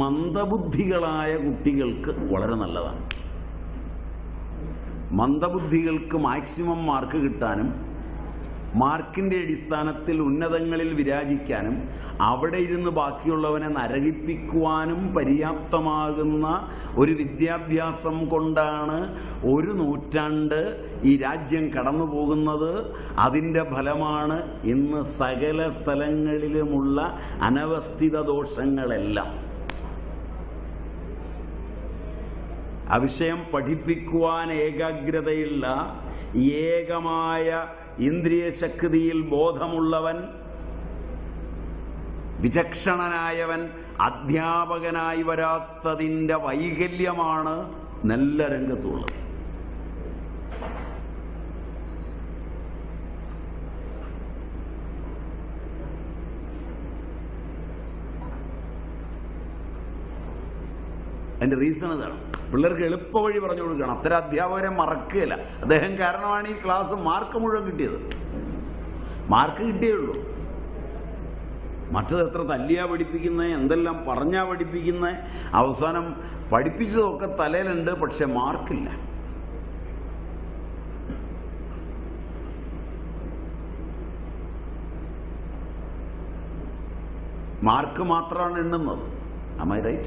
[SPEAKER 1] മന്ദബുദ്ധികളായ കുട്ടികൾക്ക് വളരെ നല്ലതാണ്. മന്ദബുദ്ധികൾക്ക് മാക്സിമം മാർക്ക് കിട്ടാനും മാർക്കിൻ്റെ അടിസ്ഥാനത്തിൽ ഉന്നതങ്ങളിൽ വിരാജിക്കാനും അവിടെ ഇരുന്ന് ബാക്കിയുള്ളവനെ നരകിപ്പിക്കുവാനും പര്യാപ്തമാകുന്ന ഒരു വിദ്യാഭ്യാസം കൊണ്ടാണ് ഒരു നൂറ്റാണ്ട് ഈ രാജ്യം കടന്നു പോകുന്നത്. അതിൻ്റെ ഫലമാണ് ഇന്ന് സകല സ്ഥലങ്ങളിലുമുള്ള അനവസ്ഥിത ദോഷങ്ങളെല്ലാം. ആ വിഷയം പഠിപ്പിക്കുവാൻ ഏകാഗ്രതയുള്ള, ഏകമായ ഇന്ദ്രിയ ശക്തിയിൽ ബോധമുള്ളവൻ, വിചക്ഷണനായവൻ അധ്യാപകനായി വരാത്തതിൻ്റെ വൈകല്യമാണ് നല്ല രംഗത്തുള്ളത്. അതിൻ്റെ റീസൺ ഇതാണ്. പിള്ളേർക്ക് എളുപ്പ വഴി പറഞ്ഞു കൊടുക്കണം. അത്തരം അധ്യാപകരെ മറക്കുകയില്ല. അദ്ദേഹം കാരണമാണ് ഈ ക്ലാസ് മാർക്ക് മുഴുവൻ കിട്ടിയത്. മാർക്ക് കിട്ടിയുള്ളൂ. മറ്റത് എത്ര തല്ലിയാ പഠിപ്പിക്കുന്നത്, എന്തെല്ലാം പറഞ്ഞാ പഠിപ്പിക്കുന്നത്, അവസാനം പഠിപ്പിച്ചതൊക്കെ തലയിലുണ്ട്, പക്ഷെ മാർക്കില്ല. മാർക്ക് മാത്രമാണ് എണ്ണുന്നത്. Am I right?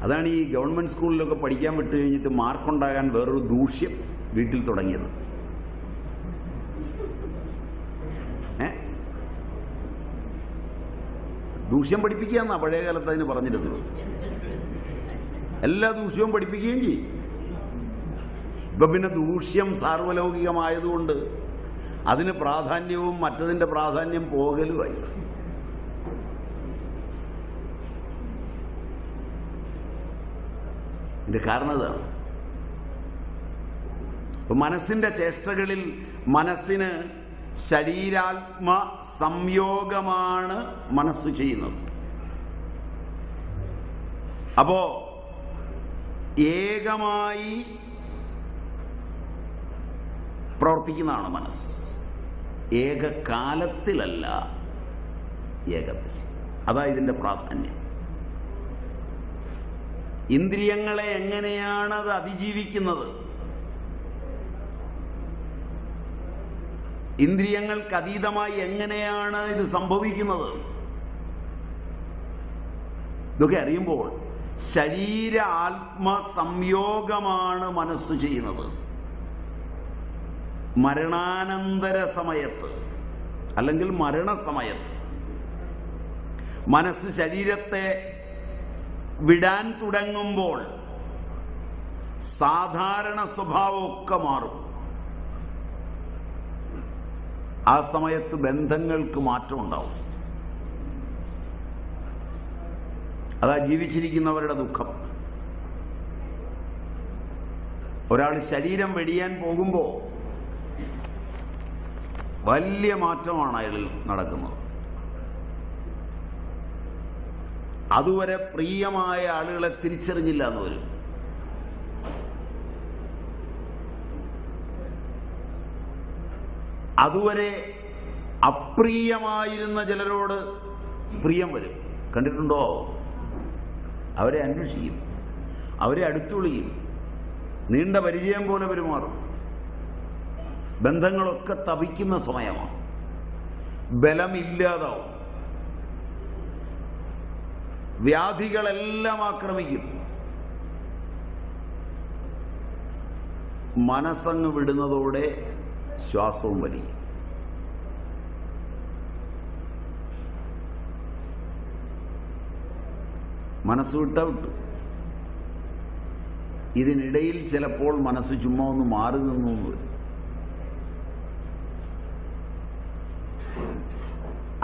[SPEAKER 1] അതാണ് ഈ ഗവൺമെന്റ് സ്കൂളിലൊക്കെ പഠിക്കാൻ വിട്ട് കഴിഞ്ഞിട്ട് മാർക്കുണ്ടാകാൻ വേറൊരു ദൂഷ്യം വീട്ടിൽ തുടങ്ങിയത്. ദൂഷ്യം പഠിപ്പിക്കുക എന്നാ പഴയ കാലത്ത് അതിന് പറഞ്ഞിരുന്നത്. എല്ലാ ദൂഷ്യവും പഠിപ്പിക്കുകയും ചെയ്യും. ഇപ്പൊ പിന്നെ ദൂഷ്യം സാർവലൗകികമായതുകൊണ്ട് അതിന് പ്രാധാന്യവും മറ്റതിൻ്റെ പ്രാധാന്യം പോകലുമായി. ഇതിന്റെ കാരണം ഇതാണ്. മനസ്സിന്റെ ചേഷ്ടകളിൽ മനസ്സിന് ശരീരാത്മ സംയോഗമാണ് മനസ്സ് ചെയ്യുന്നത്. അപ്പോ ഏകമായി പ്രവർത്തിക്കുന്നതാണ് മനസ്സ്. ഏകകാലത്തിലല്ല, ഏകത്തിൽ. അതാ ഇതിന്റെ പ്രാധാന്യം. ഇന്ദ്രിയങ്ങളെ എങ്ങനെയാണ് അത് അതിജീവിക്കുന്നത്? ഇന്ദ്രിയങ്ങൾക്ക് അതീതമായി എങ്ങനെയാണ് ഇത് സംഭവിക്കുന്നത്? ഇതൊക്കെ അറിയുമ്പോൾ ശരീര ആത്മ സംയോഗമാണ് മനസ്സ് ചെയ്യുന്നത്. മരണാനന്തര സമയത്ത് അല്ലെങ്കിൽ മരണസമയത്ത് മനസ്സ് ശരീരത്തെ വിടാൻ തുടങ്ങുമ്പോൾ സാധാരണ സ്വഭാവമൊക്കെ മാറും. ആ സമയത്ത് ബന്ധങ്ങൾക്ക് മാറ്റമുണ്ടാവും. അതാ ജീവിച്ചിരിക്കുന്നവരുടെ ദുഃഖം. ഒരാൾ ശരീരം വെടിയാൻ പോകുമ്പോൾ വലിയ മാറ്റമാണ് അയാളിൽ നടക്കുന്നത്. അതുവരെ പ്രിയമായ ആളുകളെ തിരിച്ചറിഞ്ഞില്ല എന്ന് വരും. അതുവരെ അപ്രിയമായിരുന്ന ചിലരോട് പ്രിയം വരും. കണ്ടിട്ടുണ്ടോ? അവരെ അന്വേഷിക്കും, അവരെ അടുത്തു വിളിക്കും, നീണ്ട പരിചയം പോലെ പെരുമാറും. ബന്ധങ്ങളൊക്കെ തപിക്കുന്ന സമയമാണ്. ബലമില്ലാതാവും. വ്യാധികളെല്ലാം ആക്രമിക്കും. മനസ്സങ്ങ് വിടുന്നതോടെ ശ്വാസവും വലിയും. മനസ്സ് വിട്ടാ വിട്ടു. ഇതിനിടയിൽ ചിലപ്പോൾ മനസ്സ് ചുമ്മാ ഒന്ന് മാറി നിന്നു വരും.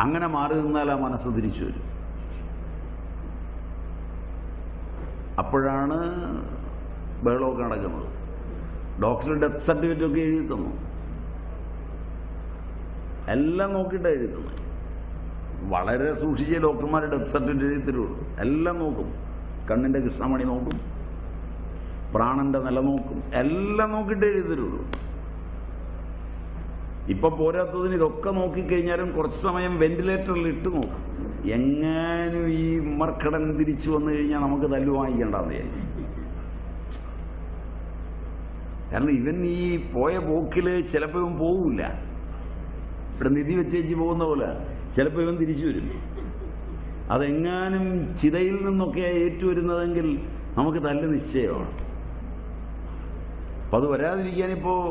[SPEAKER 1] അങ്ങനെ മാറി നിന്നാൽ ആ മനസ്സ് തിരിച്ചു വരും. അപ്പോഴാണ് ബഹളമൊക്കെ നടക്കുന്നത്. ഡോക്ടർ ഡെത്ത് സർട്ടിഫിക്കറ്റ് ഒക്കെ എഴുതി തന്നു. എല്ലാം നോക്കിയിട്ടാണ് എഴുതി തന്നത്. വളരെ സൂക്ഷിച്ച് ഡോക്ടർമാർ ഡെത്ത് സർട്ടിഫിക്കറ്റ് എഴുതി തരുള്ളൂ. എല്ലാം നോക്കും. കണ്ണിൻ്റെ കൃഷ്ണമണി നോക്കും, പ്രാണന്റെ നില നോക്കും, എല്ലാം നോക്കിയിട്ട് എഴുതി തരുള്ളൂ. ഇപ്പൊ പോരാത്തതിന് ഇതൊക്കെ നോക്കിക്കഴിഞ്ഞാലും കുറച്ച് സമയം വെന്റിലേറ്ററിൽ ഇട്ട് നോക്കും. എങ്ങാനും ഈ മർക്കടൻ തിരിച്ചു വന്നു കഴിഞ്ഞാൽ നമുക്ക് തല്ലു വാങ്ങിക്കണ്ടെന്ന് വിചാരിച്ചു. കാരണം ഇവൻ ഈ പോയ പോക്കില് ചിലപ്പോൾ ഇവൻ പോവില്ല. ഇവിടെ നിധി വെച്ചേച്ച് പോകുന്ന പോലെ ചിലപ്പോൾ ഇവൻ തിരിച്ചു വരും. അതെങ്ങാനും ചിതയിൽ നിന്നൊക്കെ ഏറ്റുവരുന്നതെങ്കിൽ നമുക്ക് തല്ല് നിശ്ചയമാണ്. അപ്പം അത് വരാതിരിക്കാനിപ്പോൾ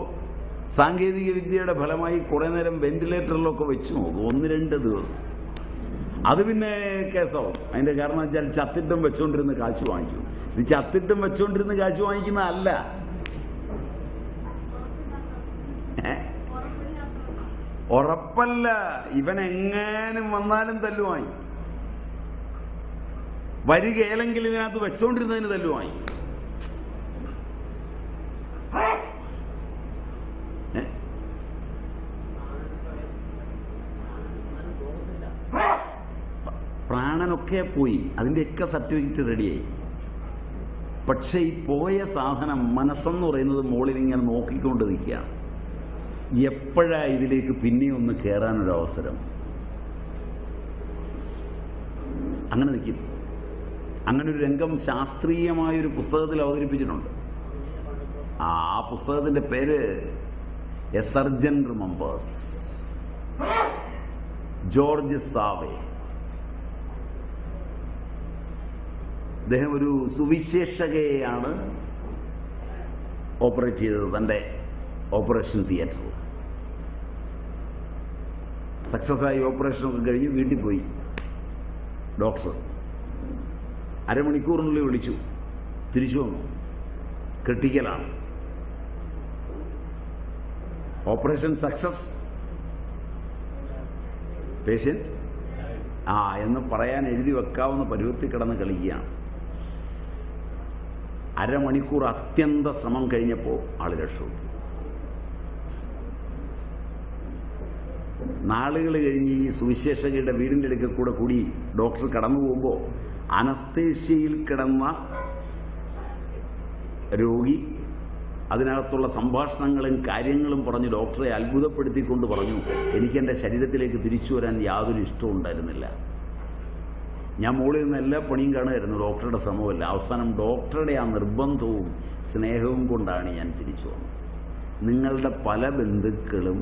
[SPEAKER 1] സാങ്കേതിക വിദ്യയുടെ ഫലമായി കുറേ നേരം വെന്റിലേറ്ററിലൊക്കെ വെച്ച് നോക്കും. 1-2 ദിവസം അത് പിന്നെ കേസാവും. അതിന്റെ കാരണം വെച്ചാൽ ചത്തിട്ടും വെച്ചോണ്ടിരുന്ന് കാശ് വാങ്ങിക്കും. ഇത് ചത്തിട്ടും വെച്ചോണ്ടിരുന്ന് കാശ് വാങ്ങിക്കുന്നതല്ല. ഉറപ്പല്ല. ഇവൻ എങ്ങാനും വന്നാലും തല്ലുവാങ്ങി. വരികയില്ലെങ്കിൽ ഇതിനകത്ത് വെച്ചോണ്ടിരുന്നതിന് തല്ലുവാങ്ങി. പ്രാണനൊക്കെ പോയി, അതിൻ്റെയൊക്കെ സർട്ടിഫിക്കറ്റ് റെഡിയായി. പക്ഷെ ഈ പോയ സാധനം മനസ്സെന്ന് പറയുന്നത് മുകളിൽ ഇങ്ങനെ നോക്കിക്കൊണ്ട് നിൽക്കുകയാണ്. എപ്പോഴാ ഇതിലേക്ക് പിന്നെയും ഒന്ന് കയറാനൊരവസരം? അങ്ങനെ നിൽക്കും. അങ്ങനെ ഒരു രംഗം ശാസ്ത്രീയമായൊരു പുസ്തകത്തിൽ അവതരിപ്പിച്ചിട്ടുണ്ട്. ആ പുസ്തകത്തിന്റെ പേര് എ സർജൻ റിമെമ്പേഴ്സ്, ജോർജ് സാവേ. അദ്ദേഹം ഒരു സുവിശേഷകയെയാണ് ഓപ്പറേറ്റ് ചെയ്തത് തൻ്റെ ഓപ്പറേഷൻ തിയേറ്ററിൽ. സക്സസ് ആയി ഓപ്പറേഷനൊക്കെ കഴിഞ്ഞ് വീട്ടിൽ പോയി. ഡോക്ടർ അരമണിക്കൂറിനുള്ളിൽ വിളിച്ചു, തിരിച്ചു വന്നു. ക്രിട്ടിക്കലാണ്, ഓപ്പറേഷൻ സക്സസ്, പേഷ്യൻ്റ് എന്ന് പറയാൻ എഴുതി വെക്കാവുന്ന പരുവത്തിൽ കിടന്ന് കളിക്കുകയാണ്. അരമണിക്കൂർ അത്യന്ത ശ്രമം കഴിഞ്ഞപ്പോൾ ആള് രക്ഷപ്പെട്ടു. നാളുകൾ കഴിഞ്ഞ് ഈ സുവിശേഷകയുടെ വീടിൻ്റെ അടുക്കൽ കൂടി ഡോക്ടർ കടന്നു പോകുമ്പോൾ അനസ്തേഷ്യയിൽ കിടന്ന രോഗി അതിനകത്തുള്ള സംഭാഷണങ്ങളും കാര്യങ്ങളും പറഞ്ഞ് ഡോക്ടറെ അത്ഭുതപ്പെടുത്തിക്കൊണ്ട് പറഞ്ഞു, എനിക്കെൻ്റെ ശരീരത്തിലേക്ക് തിരിച്ചു വരാൻ യാതൊരു ഇഷ്ടവും ഉണ്ടായിരുന്നില്ല. ഞാൻ മുകളിൽ നിന്ന് എല്ലാ പണിയും കാണുമായിരുന്നു, ഡോക്ടറുടെ ശ്രമമല്ല. അവസാനം ഡോക്ടറുടെ ആ നിർബന്ധവും സ്നേഹവും കൊണ്ടാണ് ഞാൻ തിരിച്ചു വന്നത്. നിങ്ങളുടെ പല ബന്ധുക്കളും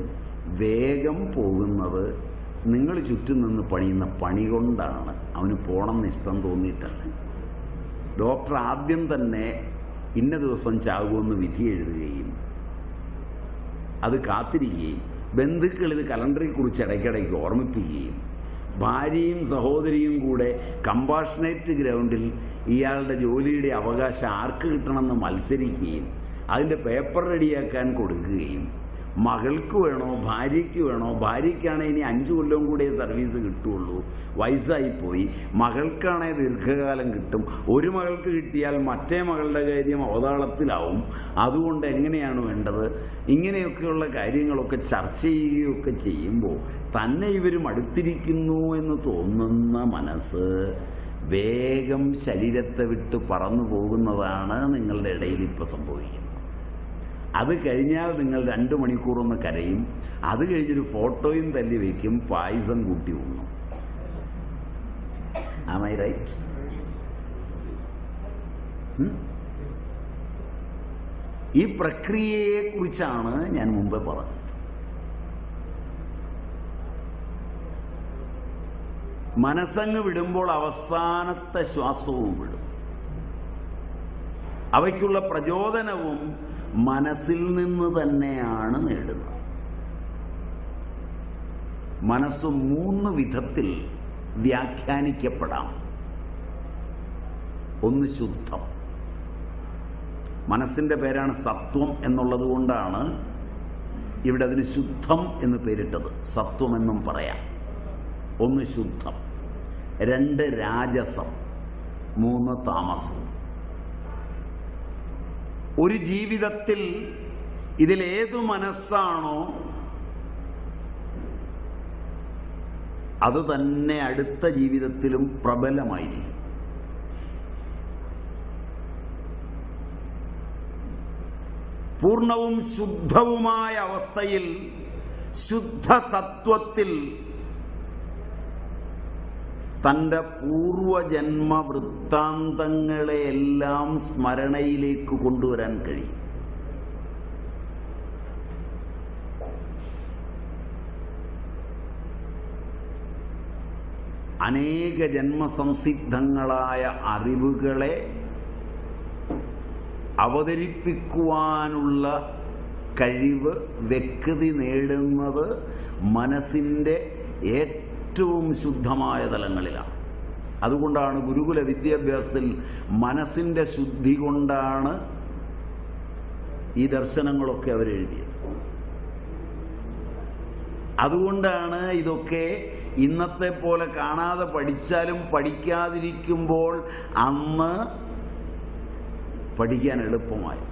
[SPEAKER 1] വേഗം പോകുന്നത് നിങ്ങൾ ചുറ്റും നിന്ന് പണിയുന്ന പണി കൊണ്ടാണ്. അവന് പോകണമെന്ന് ഇഷ്ടം തോന്നിയിട്ടല്ല. ഡോക്ടർ ആദ്യം തന്നെ ഇന്ന ദിവസം ചാകുമെന്ന് വിധി എഴുതുകയും അത് കാത്തിരിക്കുകയും ബന്ധുക്കൾ ഇത് കലണ്ടറിൽ കുറിച്ച് ഇടയ്ക്കിടയ്ക്ക് ഓർമ്മിപ്പിക്കുകയും ഭാര്യയും സഹോദരിയും കൂടെ കമ്പാഷനേറ്റ് ഗ്രൗണ്ടിൽ ഇയാളുടെ ജോലിയുടെ അവകാശം ആർക്ക് കിട്ടണമെന്ന് മത്സരിക്കുകയും അതിൻ്റെ പേപ്പർ റെഡിയാക്കാൻ കൊടുക്കുകയും മകൾക്ക് വേണോ ഭാര്യയ്ക്ക് വേണോ, ഭാര്യയ്ക്കാണെങ്കിൽ ഇനി 5 കൊല്ലം കൂടെ സർവീസ് കിട്ടുള്ളൂ, വയസ്സായിപ്പോയി, മകൾക്കാണെങ്കിൽ ദീർഘകാലം കിട്ടും, ഒരു മകൾക്ക് കിട്ടിയാൽ മറ്റേ മകളുടെ കാര്യം അവതാളത്തിലാവും, അതുകൊണ്ട് എങ്ങനെയാണ് വേണ്ടത്, ഇങ്ങനെയൊക്കെയുള്ള കാര്യങ്ങളൊക്കെ ചർച്ച ചെയ്യുകയൊക്കെ ചെയ്യുമ്പോൾ തന്നെ ഇവരും അടുത്തിരിക്കുന്നു എന്ന് തോന്നുന്ന മനസ്സ് വേഗം ശരീരത്തെ വിട്ട് പറന്നു പോകുന്നതാണ് നിങ്ങളുടെ ഇടയിൽ ഇപ്പോൾ സംഭവിക്കുന്നത്. അത് കഴിഞ്ഞാൽ നിങ്ങൾ 2 മണിക്കൂറൊന്ന് കരയും, അത് കഴിഞ്ഞൊരു ഫോട്ടോയും തല്ലി വയ്ക്കും, പായസം കൂട്ടി ഉണ്ണും. Am I right? ഈ പ്രക്രിയയെക്കുറിച്ചാണ് ഞാൻ മുമ്പേ പറഞ്ഞത്. മനസ്സങ്ങ് വിടുമ്പോൾ അവസാനത്തെ ശ്വാസവും വിടും. അവയ്ക്കുള്ള പ്രചോദനവും മനസ്സിൽ നിന്ന് തന്നെയാണ് നേടുന്നത്. മനസ്സ് 3 വിധത്തിൽ വ്യാഖ്യാനിക്കപ്പെടാം. ഒന്ന് ശുദ്ധം. മനസ്സിൻ്റെ പേരാണ് സത്വം എന്നുള്ളത് കൊണ്ടാണ് ഇവിടെ അതിന് ശുദ്ധം എന്ന് പേരിട്ടത്. സത്വം എന്നും പറയാം. ഒന്ന് ശുദ്ധം, 2 രാജസം, 3 താമസം. ഒരു ജീവിതത്തിൽ ഇതിലേതു മനസ്സാണോ അത് തന്നെ അടുത്ത ജീവിതത്തിലും പ്രബലമായിരിക്കും. പൂർണ്ണവും ശുദ്ധവുമായ അവസ്ഥയിൽ, ശുദ്ധസത്വത്തിൽ തൻ്റെ പൂർവജന്മ വൃത്താന്തങ്ങളെയെല്ലാം സ്മരണയിലേക്ക് കൊണ്ടുവരാൻ കഴിയും. അനേക ജന്മസംസിദ്ധങ്ങളായ അറിവുകളെ അവതരിപ്പിക്കുവാനുള്ള കഴിവ് വ്യക്തി നേടുന്നത് മനസ്സിൻ്റെ ഏറ്റവും ശുദ്ധമായ തലങ്ങളിലാണ്. അതുകൊണ്ടാണ് ഗുരുകുല വിദ്യാഭ്യാസത്തിൽ മനസ്സിൻ്റെ ശുദ്ധി കൊണ്ടാണ് ഈ ദർശനങ്ങളൊക്കെ അവരെഴുതിയത്. അതുകൊണ്ടാണ് ഇതൊക്കെ ഇന്നത്തെ പോലെ കാണാതെ പഠിച്ചാലും പഠിക്കാതിരിക്കുമ്പോൾ അന്ന് പഠിക്കാൻ എളുപ്പമായി.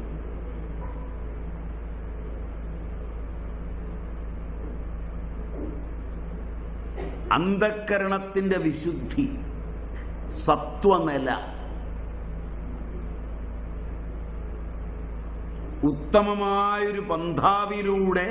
[SPEAKER 1] അന്ധക്കരണത്തിൻ്റെ വിശുദ്ധി, സത്വനില, ഉത്തമമായൊരു പന്ഥാവിലൂടെ